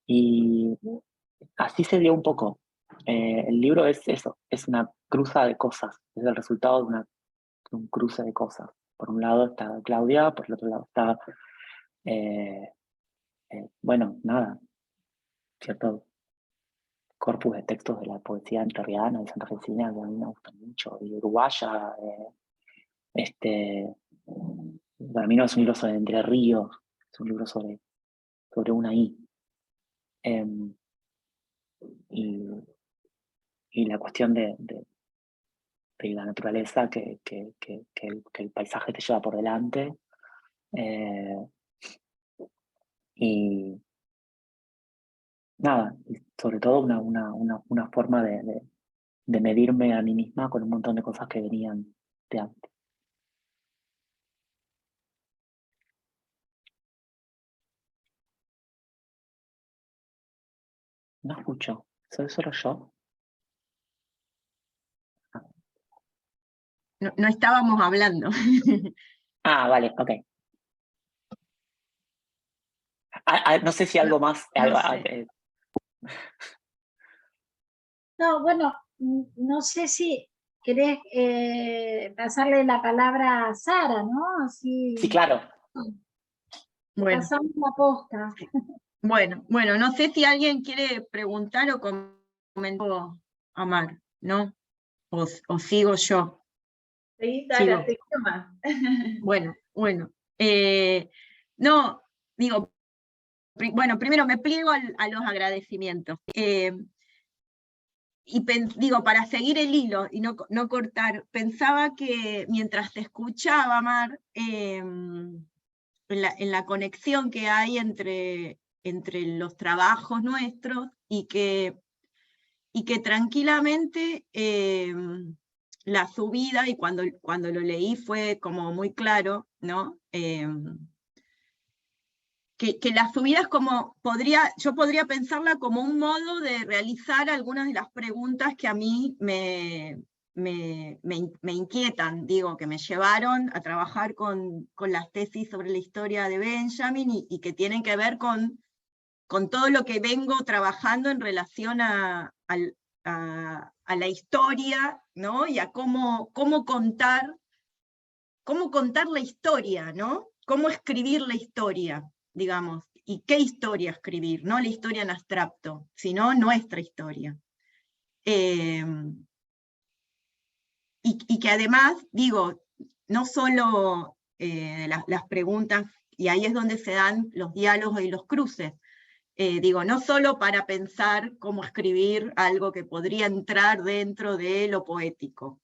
Y así se dio un poco. El libro es eso, es una cruza de cosas, es el resultado de un cruce de cosas. Por un lado está Claudia, por el otro lado está, bueno, nada, cierto corpus de textos de la poesía entrerriana y santafesina que a mí me gustan mucho, y uruguaya. Para mí no es un libro sobre Entre Ríos, es un libro sobre una I. Y la cuestión de la naturaleza, que el paisaje te lleva por delante. Y nada, y sobre todo una forma de medirme a mí misma con un montón de cosas que venían de antes. No escucho, ¿soy solo yo? No estábamos hablando. Ah, vale, ok. No sé si algo más. No sé. No, bueno, no sé si querés pasarle la palabra a Sara, ¿no? Así Sí, claro. Bueno, pasamos la posta. bueno, no sé si alguien quiere preguntar o comentar a Mar, ¿no? O sigo yo. Sí, Sara, Sigo. te quiero más. Bueno. No, digo, bueno, primero me pliego a los agradecimientos. Y digo, para seguir el hilo y no cortar, pensaba que mientras te escuchaba, Mar, en la conexión que hay entre los trabajos nuestros, y que tranquilamente la subida, y cuando lo leí fue como muy claro, ¿no? Que la subida es como, yo podría pensarla como un modo de realizar algunas de las preguntas que a mí me inquietan, digo, que me llevaron a trabajar con las tesis sobre la historia de Benjamin, y que tienen que ver con todo lo que vengo trabajando en relación a la historia, ¿no? Y a cómo contar la historia, ¿no? Cómo escribir la historia, digamos, y qué historia escribir, no la historia en abstracto, sino nuestra historia. Y que además, digo, no solo las preguntas, y ahí es donde se dan los diálogos y los cruces, digo, no solo para pensar cómo escribir algo que podría entrar dentro de lo poético.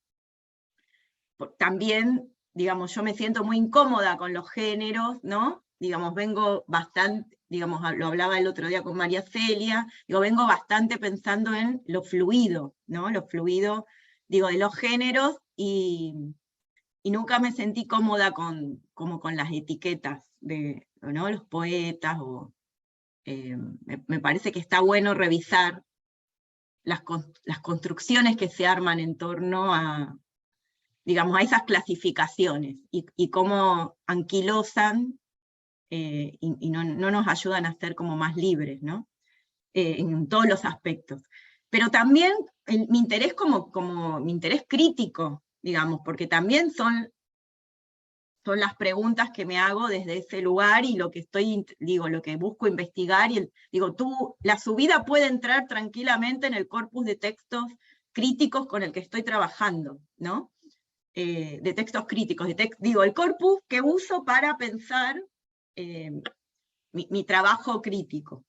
También, digamos, yo me siento muy incómoda con los géneros, ¿no? Digamos, vengo bastante, digamos, lo hablaba el otro día con María Celia, digo, vengo bastante pensando en lo fluido, ¿no? Lo fluido, digo, de los géneros, y nunca me sentí cómoda como con las etiquetas de, ¿no? Los poetas, me parece que está bueno revisar las construcciones que se arman en torno a digamos, a esas clasificaciones, y cómo anquilosan y no nos ayudan a ser como más libres, ¿no? En todos los aspectos. Pero también mi interés como mi interés crítico, digamos, porque también son las preguntas que me hago desde ese lugar, y lo que lo que busco investigar, y la subida puede entrar tranquilamente en el corpus de textos críticos con el que estoy trabajando, ¿no? De textos críticos, el corpus que uso para pensar mi trabajo crítico.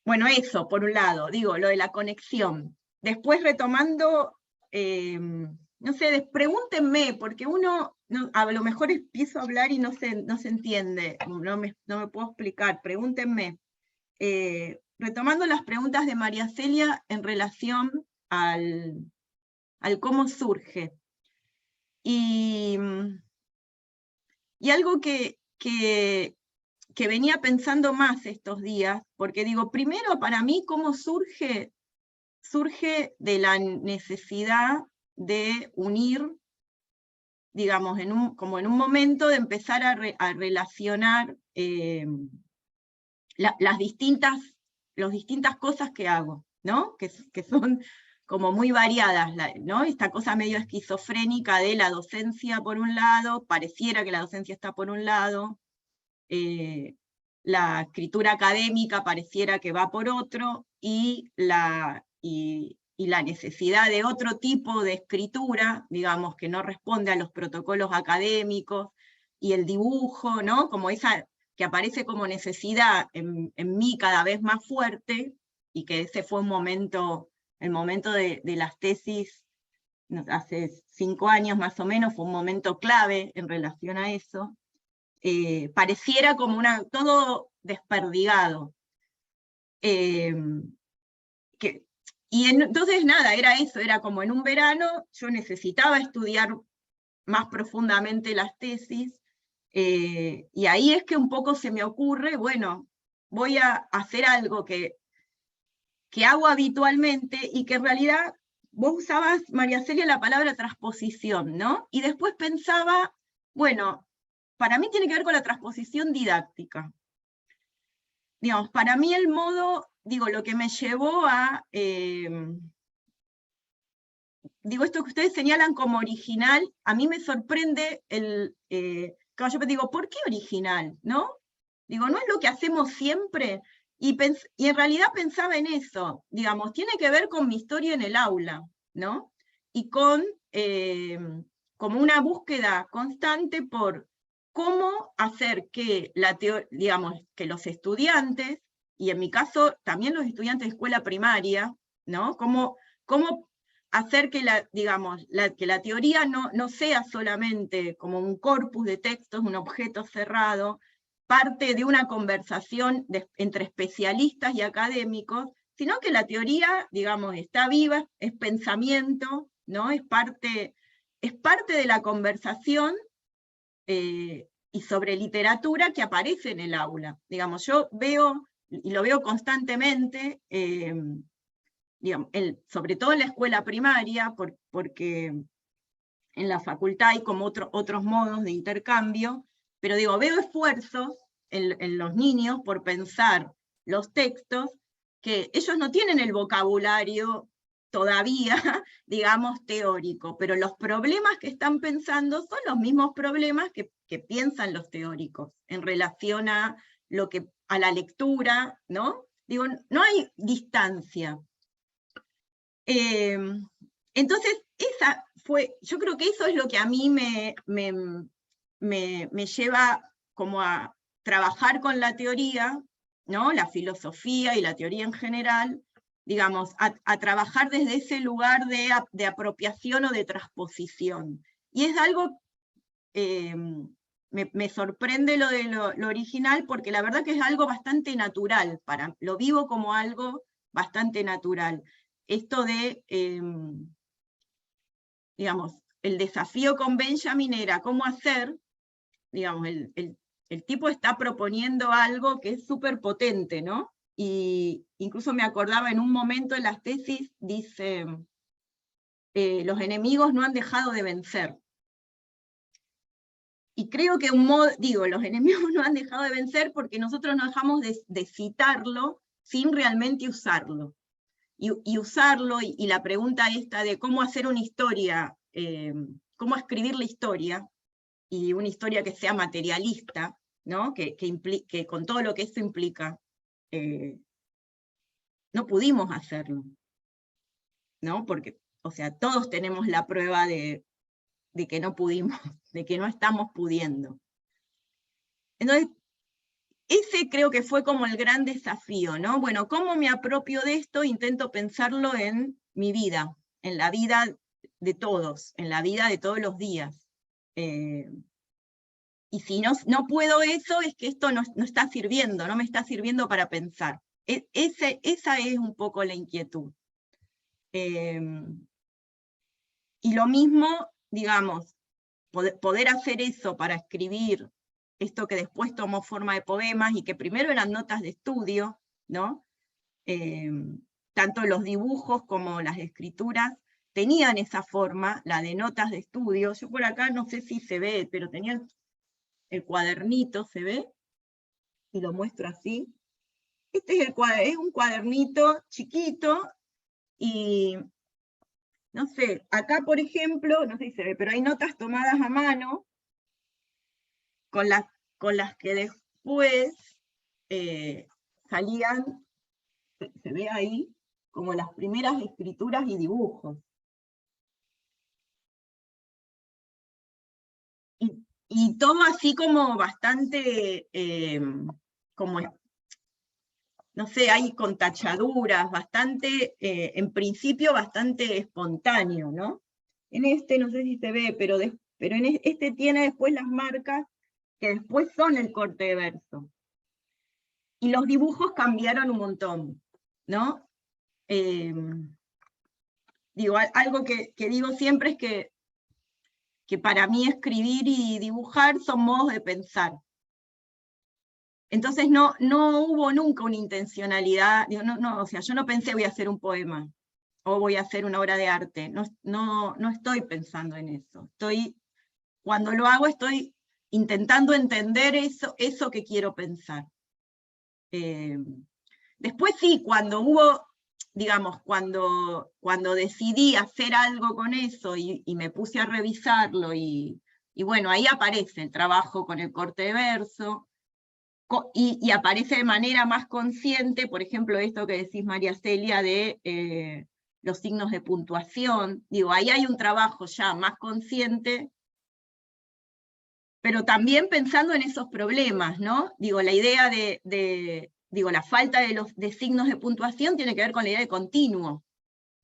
Bueno, eso, por un lado, lo de la conexión. Después retomando, no sé, pregúntenme, porque uno, a lo mejor empiezo a hablar y no se entiende, no me puedo explicar, pregúntenme. Retomando las preguntas de María Celia en relación al cómo surge. Y algo que venía pensando más estos días, porque primero para mí cómo surge de la necesidad de unir, digamos, como en un momento de empezar a relacionar las distintas cosas que hago, ¿no? Que son como muy variadas, ¿no? Esta cosa medio esquizofrénica de la docencia por un lado, pareciera que la docencia está por un lado, la escritura académica pareciera que va por otro, y la necesidad de otro tipo de escritura, digamos, que no responde a los protocolos académicos, y el dibujo, ¿no? Como esa que aparece como necesidad en mí cada vez más fuerte, y que ese fue el momento de las tesis, hace 5 años más o menos, fue un momento clave en relación a eso. Pareciera como todo desperdigado. Entonces nada, era eso, era como en un verano, yo necesitaba estudiar más profundamente las tesis, y ahí es que un poco se me ocurre, bueno, voy a hacer algo que hago habitualmente, y que en realidad, vos usabas, María Celia, la palabra transposición, ¿no? Y después pensaba, bueno, para mí tiene que ver con la transposición didáctica. Digamos, para mí el modo, lo que me llevó a, esto que ustedes señalan como original, a mí me sorprende yo digo, ¿por qué original? ¿No? ¿No es lo que hacemos siempre? Y en realidad pensaba en eso, digamos, tiene que ver con mi historia en el aula, ¿no? Y con como una búsqueda constante por cómo hacer que que los estudiantes, y en mi caso también los estudiantes de escuela primaria, ¿no? Cómo hacer que que la teoría no sea solamente como un corpus de textos, un objeto cerrado, parte de una conversación entre especialistas y académicos, sino que la teoría, está viva, es pensamiento, ¿no? Es parte de la conversación, y sobre literatura, que aparece en el aula. Yo veo, y lo veo constantemente, sobre todo en la escuela primaria, porque en la facultad hay como otros modos de intercambio, pero veo esfuerzos en los niños por pensar los textos, que ellos no tienen el vocabulario todavía, teórico, pero los problemas que están pensando son los mismos problemas que piensan los teóricos, en relación a la lectura, ¿no? No hay distancia. Entonces, yo creo que eso es lo que a mí me lleva como a trabajar con la teoría, ¿no? La filosofía y la teoría en general, a trabajar desde ese lugar de apropiación o de transposición. Y es algo, me sorprende lo de lo original, porque la verdad que es algo bastante natural, lo vivo como algo bastante natural. Esto de, el desafío con Benjamin era cómo hacer, el tipo está proponiendo algo que es súper potente, ¿no? Y incluso me acordaba en un momento en las tesis, dice, los enemigos no han dejado de vencer. Y creo que los enemigos no han dejado de vencer porque nosotros no dejamos de citarlo sin realmente usarlo. Y usarlo, y la pregunta esta de cómo hacer una historia, cómo escribir la historia, y una historia que sea materialista, ¿no? que con todo lo que eso implica, no pudimos hacerlo, ¿no? Porque, o sea, todos tenemos la prueba de que no pudimos, de que no estamos pudiendo. Entonces, ese creo que fue como el gran desafío, ¿no? Bueno, ¿cómo me apropio de esto? Intento pensarlo en mi vida, en la vida de todos, en la vida de todos los días. Y si no puedo eso, es que esto no está sirviendo, no me está sirviendo para pensar. Esa es un poco la inquietud. Y lo mismo, digamos, poder hacer eso para escribir esto que después tomó forma de poemas y que primero eran notas de estudio, ¿no? Tanto los dibujos como las escrituras tenían esa forma, la de notas de estudio. Yo por acá no sé si se ve, pero tenía el cuadernito, ¿se ve? Y lo muestro así. Este es un cuadernito chiquito y no sé, acá por ejemplo, no sé si se ve, pero hay notas tomadas a mano con las que después salían, se ve ahí, como las primeras escrituras y dibujos. Y todo así como bastante, como, no sé, hay con tachaduras, bastante, en principio bastante espontáneo, ¿no? En este, no sé si se ve, pero en este tiene después las marcas que después son el corte de verso. Y los dibujos cambiaron un montón, ¿no? Digo, algo que digo siempre es que para mí escribir y dibujar son modos de pensar. Entonces no hubo nunca una intencionalidad, digo, o sea, yo no pensé voy a hacer un poema, o voy a hacer una obra de arte, no estoy pensando en eso. Cuando lo hago estoy intentando entender eso que quiero pensar. Después sí, cuando hubo, digamos, cuando decidí hacer algo con eso y me puse a revisarlo, y bueno, ahí aparece el trabajo con el corte de verso, y aparece de manera más consciente, por ejemplo, esto que decís, María Celia, de los signos de puntuación. Digo, ahí hay un trabajo ya más consciente, pero también pensando en esos problemas, ¿no? Digo, la idea digo, la falta de signos de puntuación tiene que ver con la idea de continuo.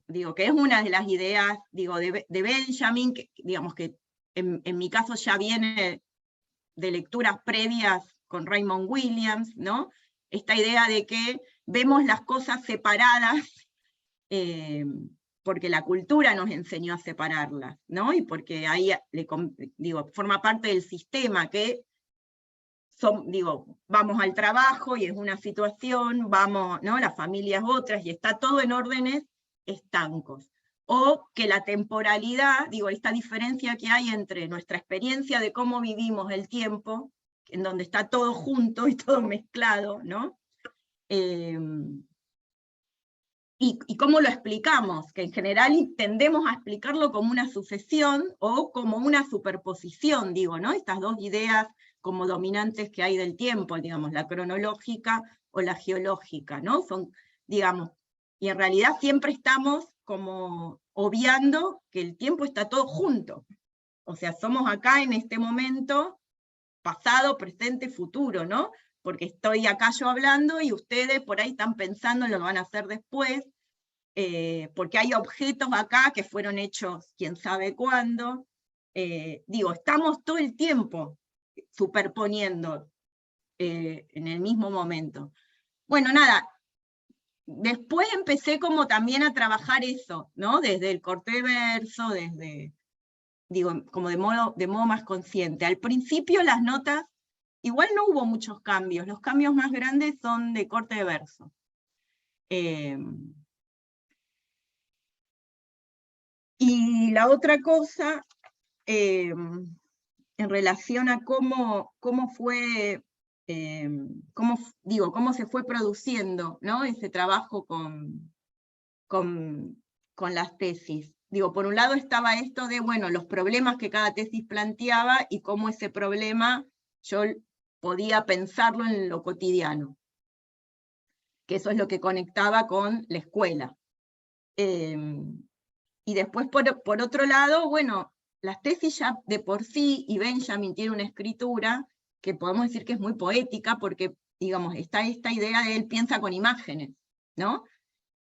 Digo, que es una de las ideas, digo, de Benjamin, que, digamos que en mi caso ya viene de lecturas previas con Raymond Williams, ¿no? Esta idea de que vemos las cosas separadas, porque la cultura nos enseñó a separarlas, ¿no? Y porque ahí, forma parte del sistema que vamos al trabajo y es una situación, vamos, ¿no? La familia es otra, y está todo en órdenes estancos. O que la temporalidad, esta diferencia que hay entre nuestra experiencia de cómo vivimos el tiempo, en donde está todo junto y todo mezclado, ¿no? Y cómo lo explicamos, que en general tendemos a explicarlo como una sucesión o como una superposición, ¿no? Estas dos ideas como dominantes que hay del tiempo, digamos, la cronológica o la geológica, ¿no? Son, digamos, y en realidad siempre estamos como obviando que el tiempo está todo junto. O sea, somos acá en este momento, pasado, presente, futuro, ¿no? Porque estoy acá yo hablando y ustedes por ahí están pensando en lo que van a hacer después, porque hay objetos acá que fueron hechos quién sabe cuándo. Estamos todo el tiempo superponiendo en el mismo momento. Bueno, nada, después empecé como también a trabajar eso, ¿no? Desde el corte de verso, como de modo más consciente. Al principio las notas, igual no hubo muchos cambios, los cambios más grandes son de corte de verso. Y Y la otra cosa, en relación a cómo fue, cómo se fue produciendo, ¿no?, ese trabajo con las tesis. Digo, por un lado estaba esto de, bueno, los problemas que cada tesis planteaba y cómo ese problema yo podía pensarlo en lo cotidiano, que eso es lo que conectaba con la escuela. Y después, por otro lado, bueno, las tesis ya de por sí, y Benjamin tiene una escritura que podemos decir que es muy poética, porque, digamos, está esta idea de él piensa con imágenes, ¿no?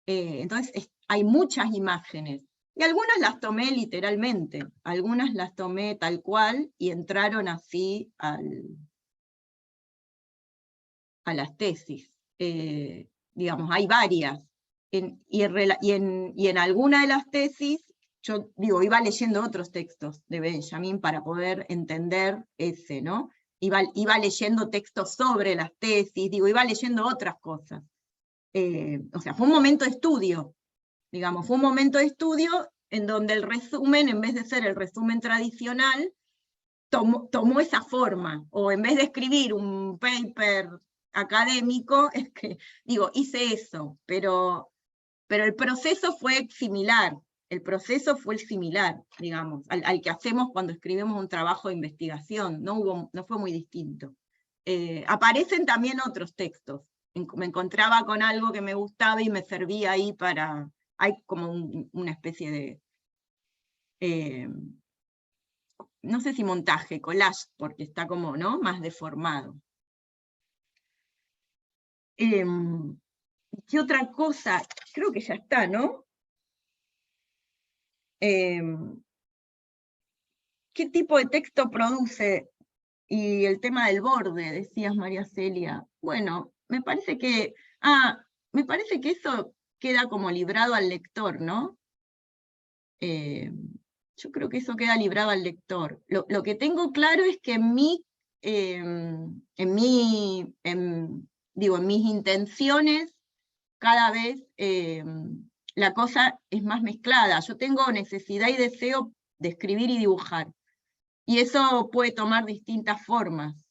Entonces hay muchas imágenes, y algunas las tomé literalmente, algunas las tomé tal cual, y entraron así a las tesis. Digamos, hay varias, y en alguna de las tesis, yo digo, iba leyendo otros textos de Benjamin para poder entender ese, ¿no? Iba leyendo textos sobre las tesis, digo, iba leyendo otras cosas. O sea, fue un momento de estudio, digamos, fue un momento de estudio en donde el resumen, en vez de ser el resumen tradicional, tomó esa forma, o en vez de escribir un paper académico, es que, digo, hice eso, pero el proceso fue similar, digamos, al que hacemos cuando escribimos un trabajo de investigación, no fue muy distinto. Aparecen también otros textos, me encontraba con algo que me gustaba y me servía ahí para, hay como una especie de, no sé si montaje, collage, porque está como, ¿no?, más deformado. ¿Qué otra cosa? Creo que ya está, ¿no? ¿Qué tipo de texto produce? Y el tema del borde, decías, María Celia. Bueno, me parece que eso queda como librado al lector, ¿no? Yo creo que eso queda librado al lector. Lo que tengo claro es que en mis intenciones, cada vez la cosa es más mezclada. Yo tengo necesidad y deseo de escribir y dibujar, y eso puede tomar distintas formas,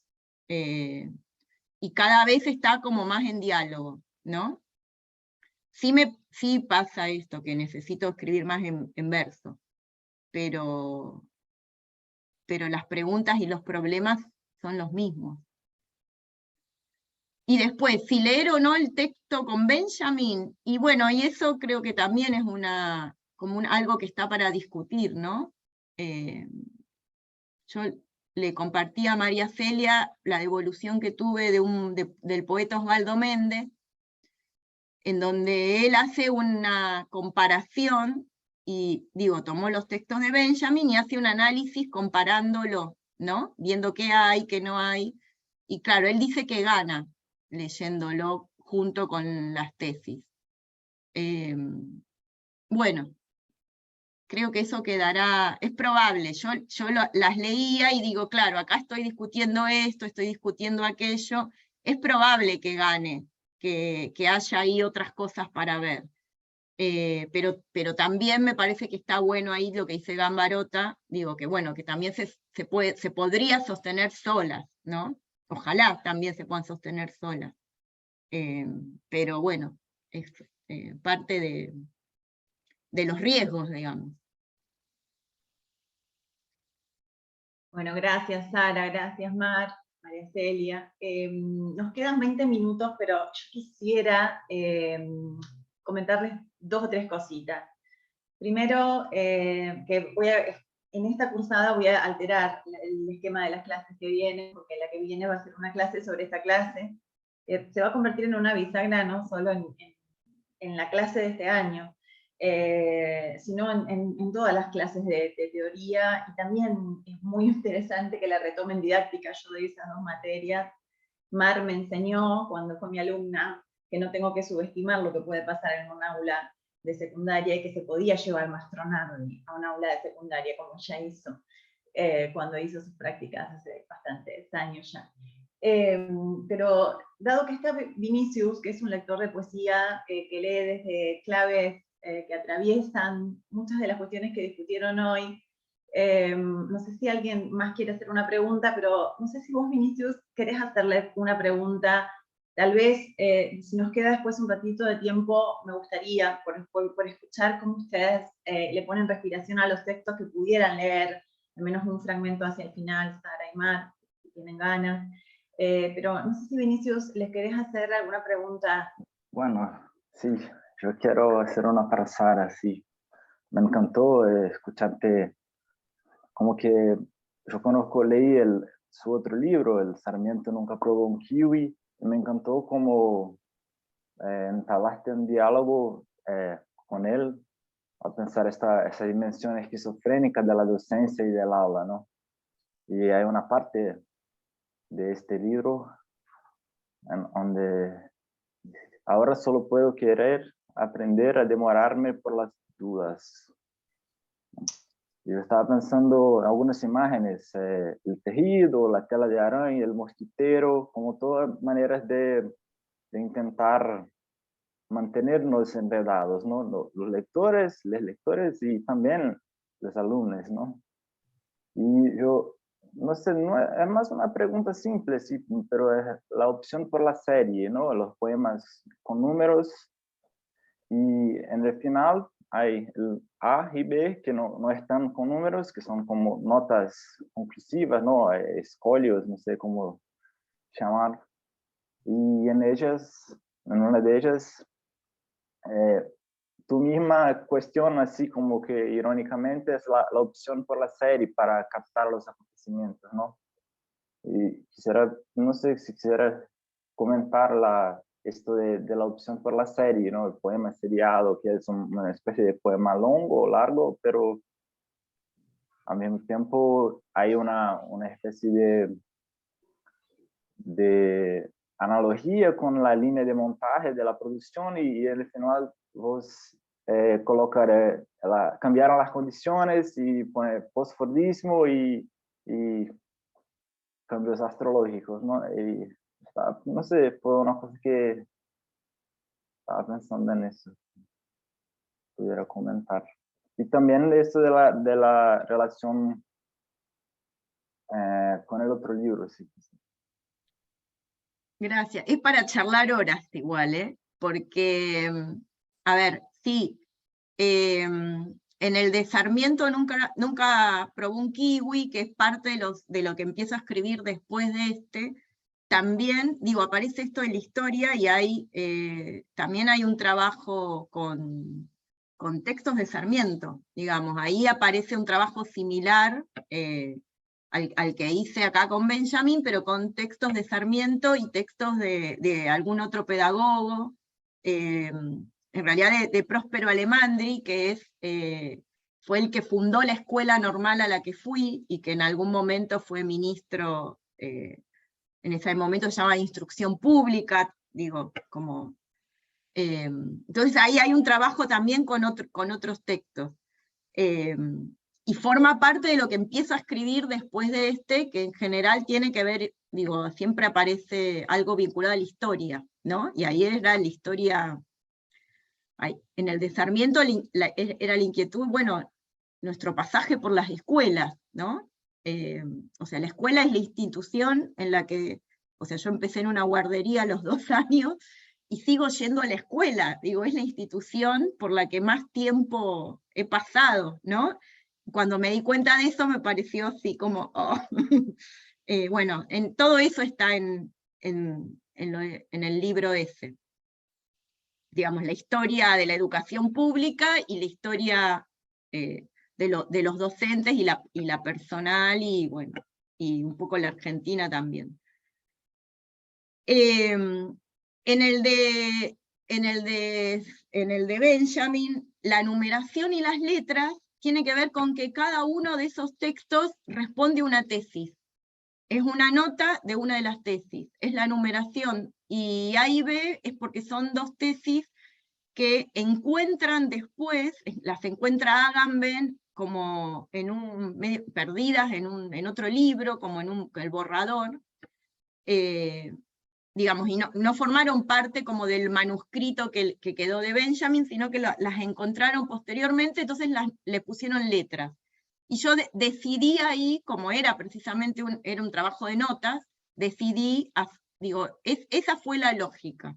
y cada vez está como más en diálogo, ¿no? Sí pasa esto, que necesito escribir más en verso, pero las preguntas y los problemas son los mismos. Y después, si leer o no el texto con Benjamin, y bueno, y eso creo que también es algo que está para discutir, ¿no? Yo le compartí a María Celia la devolución que tuve del poeta Osvaldo Méndez, en donde él hace una comparación, y digo, tomó los textos de Benjamin y hace un análisis comparándolo, ¿no? Viendo qué hay, qué no hay, y claro, él dice que gana leyéndolo junto con las tesis. Bueno, creo que eso quedará, es probable, yo las leía y digo, claro, acá estoy discutiendo esto, estoy discutiendo aquello, es probable que gane, que haya ahí otras cosas para ver. Pero también me parece que está bueno ahí lo que dice Gambarota, digo que bueno, que también se podría sostener solas, ¿no? Ojalá también se puedan sostener solas. Pero bueno, es parte de los riesgos, digamos. Bueno, gracias Sara, gracias María Celia. Nos quedan 20 minutos, pero yo quisiera comentarles 2 o 3 cositas. Primero, que en esta cursada voy a alterar el esquema de las clases que vienen, porque la que viene va a ser una clase sobre esta clase, que se va a convertir en una bisagra no solo en la clase de este año, sino en todas las clases de teoría, y también es muy interesante que la retomen didáctica. Yo doy esas 2 materias. Mar me enseñó, cuando fue mi alumna, que no tengo que subestimar lo que puede pasar en un aula de secundaria, y que se podía llevar Mastronardi a un aula de secundaria, como ya hizo, cuando hizo sus prácticas hace bastantes años ya. Pero dado que está Vinicius, que es un lector de poesía, que lee desde claves que atraviesan muchas de las cuestiones que discutieron hoy. No sé si alguien más quiere hacer una pregunta, pero no sé si vos, Vinicius, querés hacerle una pregunta. Tal vez, si nos queda después un ratito de tiempo, me gustaría, por escuchar cómo ustedes le ponen respiración a los textos que pudieran leer, al menos un fragmento hacia el final, Sara y Mar, si tienen ganas. Pero no sé si, Vinicius, ¿les querés hacer alguna pregunta? Bueno, sí, yo quiero hacer una para Sara, sí. Me encantó escucharte, como que yo leí su otro libro, El Sarmiento Nunca Probó un Kiwi, y me encantó como entablaste un diálogo con él al pensar esa dimensión esquizofrénica de la docencia y del aula, ¿no? Y hay una parte de este libro en donde ahora solo puedo querer aprender a demorarme por las dudas. Yo estaba pensando en algunas imágenes, el tejido, la tela de araña, el mosquitero, como todas maneras de intentar mantenernos enredados, ¿no? Los lectores y también los alumnos, ¿no? Y yo, no sé, es más una pregunta simple, sí, pero es la opción por la serie, ¿no? Los poemas con números, y en el final hay el A y B que no están con números, que son como notas conclusivas, ¿no? Escolios, no sé cómo llamar. Y en una de ellas, tú misma cuestionas así como que irónicamente es la opción por la serie para captar los acontecimientos, ¿no? Y quisiera, no sé si quisiera comentar esto de la opción por la serie, ¿no? El poema seriado, que es una especie de poema longo o largo, pero al mismo tiempo hay una especie de analogía con la línea de montaje de la producción, y en el final vos cambiaron las condiciones y pone postfordismo y cambios astrológicos, ¿no? Y no sé, fue una cosa que estaba pensando en eso, pudiera comentar. Y también eso de la relación con el otro libro, sí. Gracias. Es para charlar horas igual, ¿eh? Porque, a ver, sí, en el de Sarmiento nunca probó un kiwi, que es parte de lo que empiezo a escribir después de este. También, digo, aparece esto en la historia y también hay un trabajo con textos de Sarmiento, digamos. Ahí aparece un trabajo similar al que hice acá con Benjamin, pero con textos de Sarmiento y textos de algún otro pedagogo, en realidad de Próspero Alemandri, que fue el que fundó la escuela normal a la que fui, y que en algún momento fue ministro, en ese momento se llama Instrucción Pública, digo, como... entonces ahí hay un trabajo también con otros textos. Y forma parte de lo que empiezo a escribir después de este, que en general tiene que ver, digo, siempre aparece algo vinculado a la historia, ¿no? Y ahí era la historia, en el de Sarmiento era la inquietud, bueno, nuestro pasaje por las escuelas, ¿no? O sea, la escuela es la institución en la que, o sea, yo empecé en una guardería a los 2 años, y sigo yendo a la escuela, digo, es la institución por la que más tiempo he pasado, ¿no? Cuando me di cuenta de eso me pareció así como, oh. Bueno, todo eso está en el libro ese. Digamos, la historia de la educación pública y la historia de los docentes y la personal, y bueno, y un poco la argentina también. En el de Benjamin, la numeración y las letras tiene que ver con que cada uno de esos textos responde a una tesis. Es una nota de una de las tesis, es la numeración, y A y B es porque son 2 tesis que encuentran después, las encuentra Agamben como perdidas en otro libro, como en el borrador, digamos, y no formaron parte como del manuscrito que quedó de Benjamin, sino que las encontraron posteriormente, entonces le pusieron letras. Y yo decidí ahí, como era precisamente era un trabajo de notas, decidí, digo, esa fue la lógica.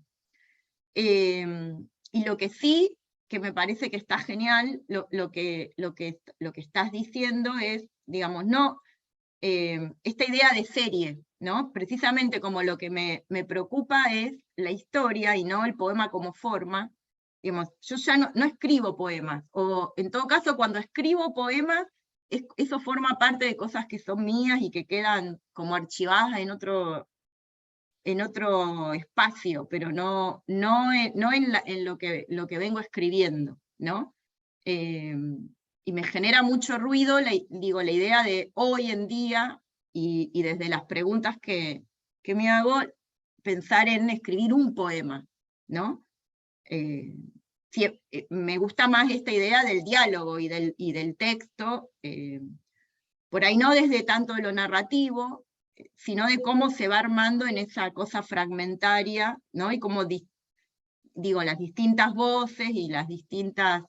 Y lo que sí, que me parece que está genial, lo que estás diciendo es, digamos, no, esta idea de serie, ¿no? Precisamente como lo que me preocupa es la historia y no el poema como forma. Digamos, yo ya no escribo poemas, o en todo caso cuando escribo poemas, eso forma parte de cosas que son mías y que quedan como archivadas en otro espacio, pero no en lo que vengo escribiendo, ¿no? Y me genera mucho ruido, digo, la idea de hoy en día, y desde las preguntas que me hago, pensar en escribir un poema, ¿no? Me gusta más esta idea del diálogo y del texto, por ahí no desde tanto lo narrativo, sino de cómo se va armando en esa cosa fragmentaria, ¿no? Y cómo, digo, las distintas voces y las distintas,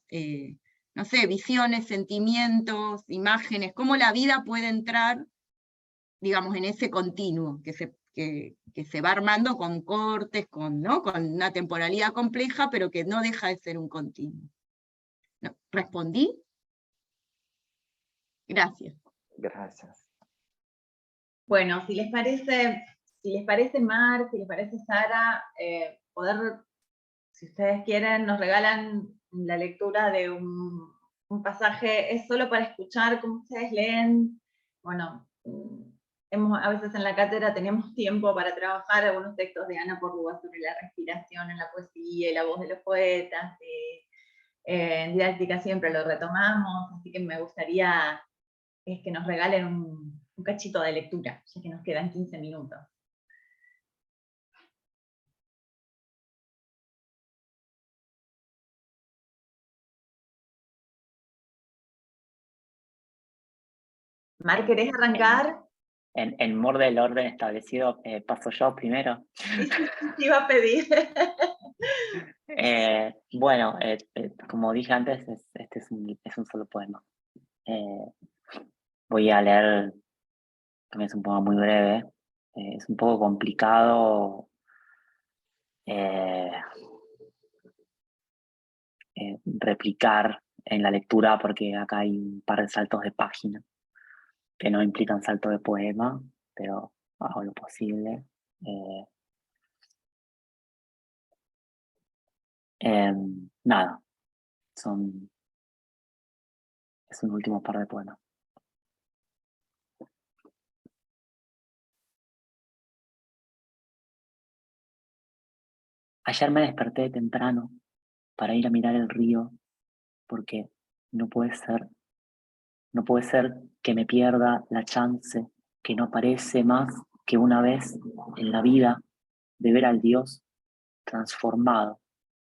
no sé, visiones, sentimientos, imágenes, cómo la vida puede entrar, digamos, en ese continuo que se va armando con cortes, ¿no? Con una temporalidad compleja, pero que no deja de ser un continuo. ¿No? ¿Respondí? Gracias. Gracias. Bueno, si les parece Mar, si les parece Sara, si ustedes quieren, nos regalan la lectura de un pasaje, es solo para escuchar cómo ustedes leen. Bueno, a veces en la cátedra tenemos tiempo para trabajar algunos textos de Ana Porrúa sobre la respiración en la poesía y la voz de los poetas. En didáctica siempre lo retomamos, así que me gustaría que nos regalen un cachito de lectura, ya que nos quedan 15 minutos. Mar, ¿querés arrancar? En morde del orden establecido, paso yo primero. Sí, iba a pedir. Bueno, como dije antes, este es un solo poema. Voy a leer, también es un poema muy breve, es un poco complicado replicar en la lectura porque acá hay un par de saltos de página que no implican salto de poema, pero hago lo posible. Nada, es un último par de poemas. Ayer me desperté temprano para ir a mirar el río, porque no puede ser que me pierda la chance que no aparece más que una vez en la vida de ver al Dios transformado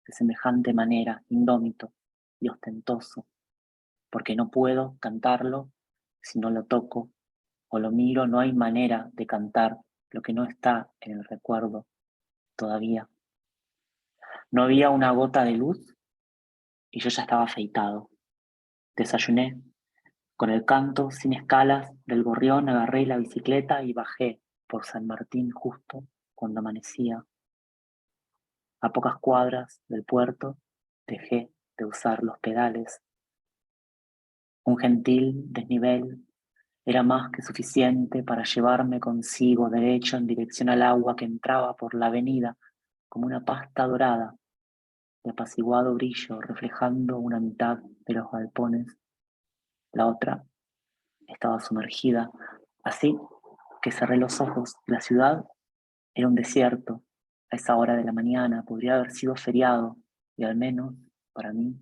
de semejante manera, indómito y ostentoso, porque no puedo cantarlo si no lo toco o lo miro. No hay manera de cantar lo que no está en el recuerdo todavía. No había una gota de luz y yo ya estaba afeitado. Desayuné. Con el canto sin escalas del gorrión agarré la bicicleta y bajé por San Martín justo cuando amanecía. A pocas cuadras del puerto dejé de usar los pedales. Un gentil desnivel era más que suficiente para llevarme consigo derecho en dirección al agua que entraba por la avenida como una pasta dorada de apaciguado brillo reflejando una mitad de los galpones. La otra estaba sumergida, así que cerré los ojos. La ciudad era un desierto. A esa hora de la mañana podría haber sido feriado, y al menos, para mí,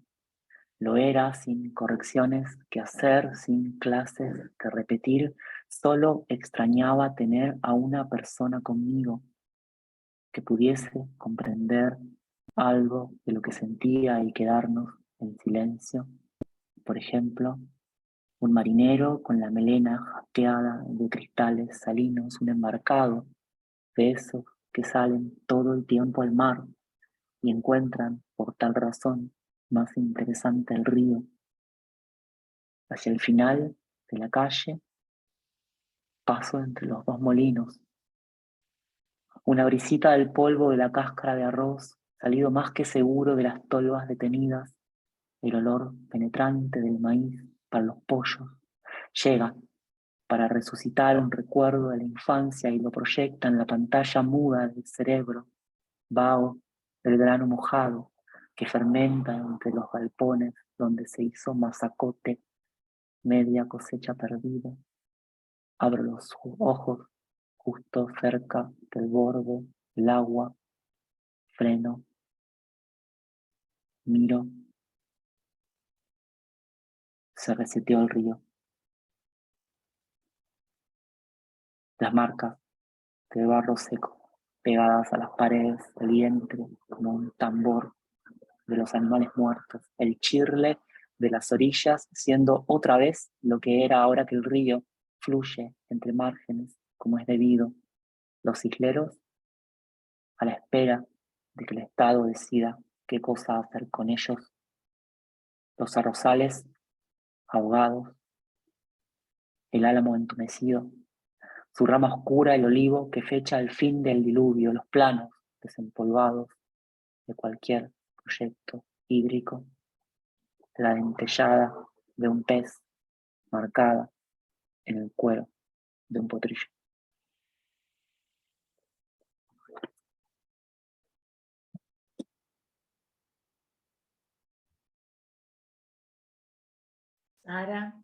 lo era, sin correcciones que hacer, sin clases que repetir. Solo extrañaba tener a una persona conmigo que pudiese comprender algo de lo que sentía y quedarnos en silencio. Por ejemplo, un marinero con la melena jaspeada de cristales salinos, un embarcado de esos que salen todo el tiempo al mar y encuentran, por tal razón, más interesante el río. Hacia el final de la calle, paso entre los dos molinos. Una brisita del polvo de la cáscara de arroz, salido más que seguro de las tolvas detenidas, el olor penetrante del maíz para los pollos, llega para resucitar un recuerdo de la infancia y lo proyecta en la pantalla muda del cerebro, vaho del grano mojado que fermenta entre los galpones donde se hizo masacote, media cosecha perdida. Abro los ojos justo cerca del borde del agua, freno, miro, se reseteó el río. Las marcas de barro seco pegadas a las paredes, el vientre como un tambor de los animales muertos, el chirle de las orillas siendo otra vez lo que era ahora que el río fluye entre márgenes como es debido, los isleros a la espera de que el Estado decida qué cosa hacer con ellos, los arrozales ahogados, el álamo entumecido, su rama oscura, el olivo que fecha el fin del diluvio, los planos desempolvados de cualquier proyecto hídrico, la dentellada de un pez marcada en el cuero de un potrillo. Sara.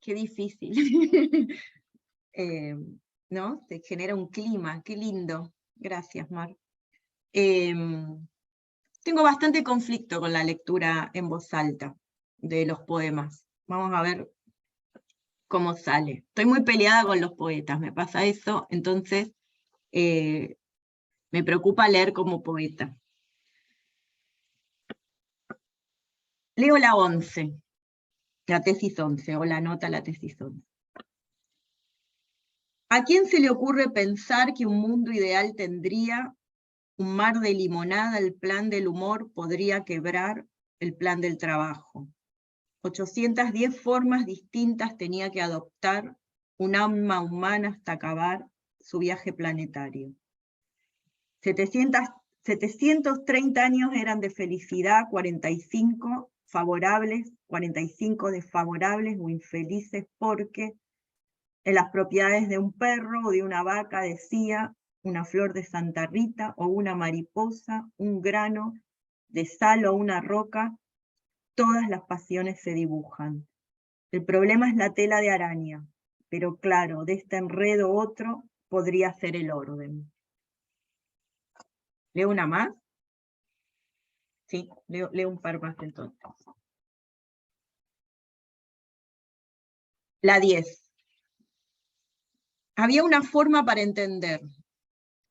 Qué difícil. ¿No? Se genera un clima, qué lindo. Gracias, Mar. Tengo bastante conflicto con la lectura en voz alta de los poemas. Vamos a ver cómo sale. Estoy muy peleada con los poetas, me pasa eso, entonces me preocupa leer como poeta. Leo la 11, la tesis 11, o la nota a la tesis 11. ¿A quién se le ocurre pensar que un mundo ideal tendría un mar de limonada? El plan del humor podría quebrar el plan del trabajo. 810 formas distintas tenía que adoptar un alma humana hasta acabar su viaje planetario. 730 años eran de felicidad, 45 favorables, 45 desfavorables o infelices porque en las propiedades de un perro o de una vaca decía una flor de Santa Rita o una mariposa, un grano de sal o una roca, todas las pasiones se dibujan. El problema es la tela de araña, pero claro, de este enredo otro podría ser el orden. ¿Leo una más? Sí, leo un par más entonces. La 10. Había una forma para entender.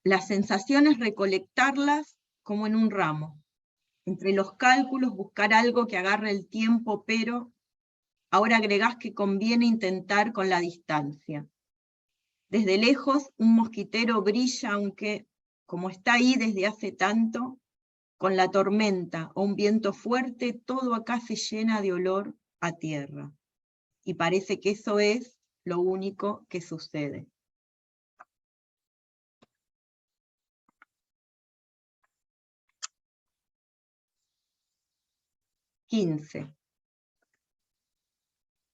Las sensaciones recolectarlas como en un ramo. Entre los cálculos buscar algo que agarre el tiempo, pero ahora agregás que conviene intentar con la distancia. Desde lejos un mosquitero brilla, aunque como está ahí desde hace tanto, con la tormenta o un viento fuerte, todo acá se llena de olor a tierra. Y parece que eso es lo único que sucede.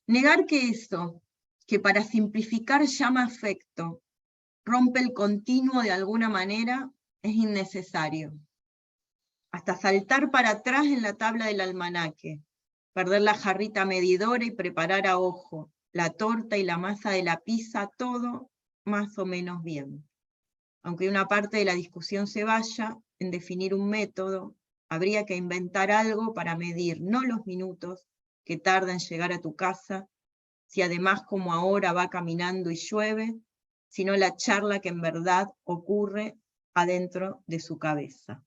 Negar que eso, que para simplificar llama afecto, rompe el continuo de alguna manera, es innecesario. Hasta saltar para atrás en la tabla del almanaque, perder la jarrita medidora y preparar a ojo, la torta y la masa de la pizza, todo más o menos bien. Aunque una parte de la discusión se vaya en definir un método, habría que inventar algo para medir no los minutos que tarda en llegar a tu casa, si además como ahora va caminando y llueve, sino la charla que en verdad ocurre adentro de su cabeza.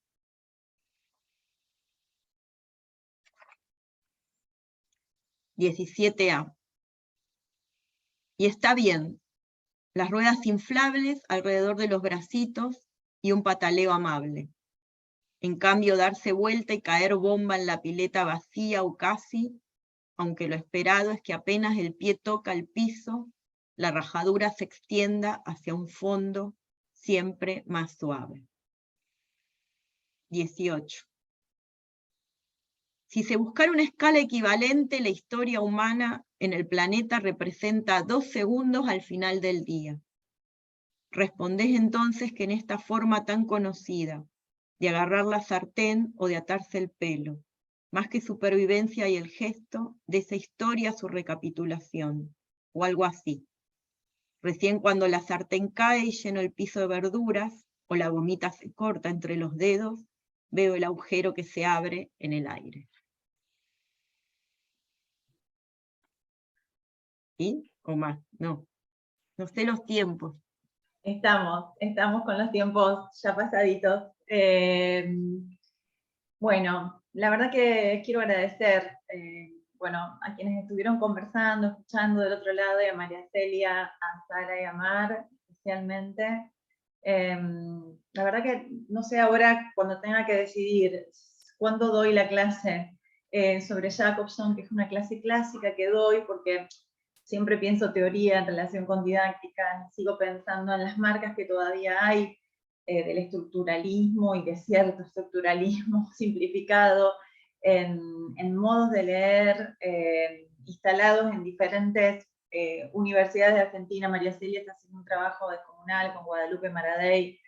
(17a) Y está bien, las ruedas inflables alrededor de los bracitos y un pataleo amable. En cambio, darse vuelta y caer bomba en la pileta vacía o casi, aunque lo esperado es que apenas el pie toca el piso, la rajadura se extienda hacia un fondo siempre más suave. 18. Si se buscara una escala equivalente, la historia humana en el planeta representa 2 segundos al final del día. Respondés entonces que en esta forma tan conocida, de agarrar la sartén o de atarse el pelo, más que supervivencia y el gesto, de esa historia su recapitulación, o algo así. Recién cuando la sartén cae y lleno el piso de verduras, o la gomita se corta entre los dedos, veo el agujero que se abre en el aire. ¿Sí? ¿O más? No. No sé los tiempos. Estamos con los tiempos ya pasaditos. Bueno, la verdad que quiero agradecer bueno, a quienes estuvieron conversando, escuchando del otro lado, y a María Celia, a Sara y a Mar, especialmente. La verdad que no sé ahora, cuando tenga que decidir cuándo doy la clase sobre Jacobson, que es una clase clásica que doy, porque siempre pienso teoría en relación con didáctica, sigo pensando en las marcas que todavía hay del estructuralismo y de cierto estructuralismo simplificado en modos de leer instalados en diferentes universidades de Argentina. María Celia está haciendo un trabajo descomunal con Guadalupe Maradei,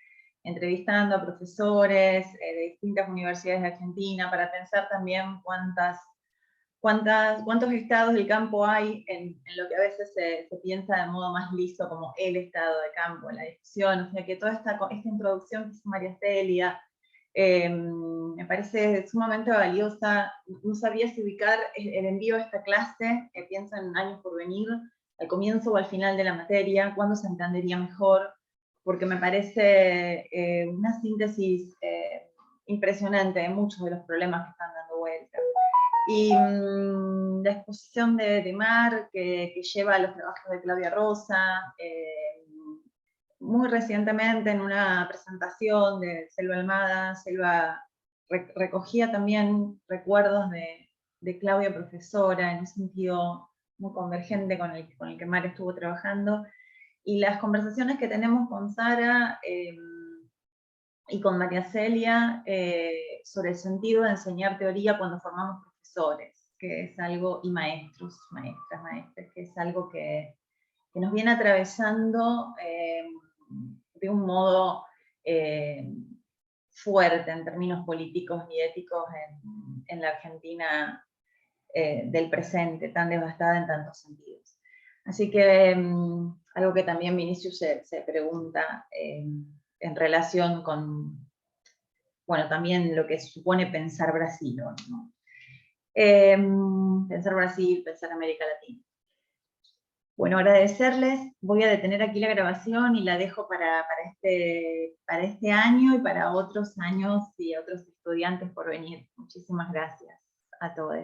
entrevistando a profesores de distintas universidades de Argentina para pensar también cuántos estados del campo hay en lo que a veces se piensa de modo más liso como el estado de campo, la discusión. O sea que toda esta introducción que hizo María Celia me parece sumamente valiosa. No sabía si ubicar el envío de esta clase, pienso en años por venir, al comienzo o al final de la materia, cuándo se entendería mejor, porque me parece una síntesis impresionante de muchos de los problemas que están dando vuelta. Y la exposición de Mar, que lleva los trabajos de Claudia Rosa, muy recientemente en una presentación de Selva Almada, Selva recogía también recuerdos de Claudia profesora, en un sentido muy convergente con el que Mar estuvo trabajando, y las conversaciones que tenemos con Sara y con María Celia sobre el sentido de enseñar teoría cuando formamos profesores, que es algo, y maestros, maestras, que es algo que nos viene atravesando de un modo fuerte en términos políticos y éticos en la Argentina del presente, tan devastada en tantos sentidos. Así que algo que también Vinicius se pregunta en relación con, bueno, también lo que supone pensar Brasil, ¿no? Pensar Brasil, pensar América Latina. Bueno, agradecerles, voy a detener aquí la grabación y la dejo para este año y para otros años y otros estudiantes por venir. Muchísimas gracias a todos.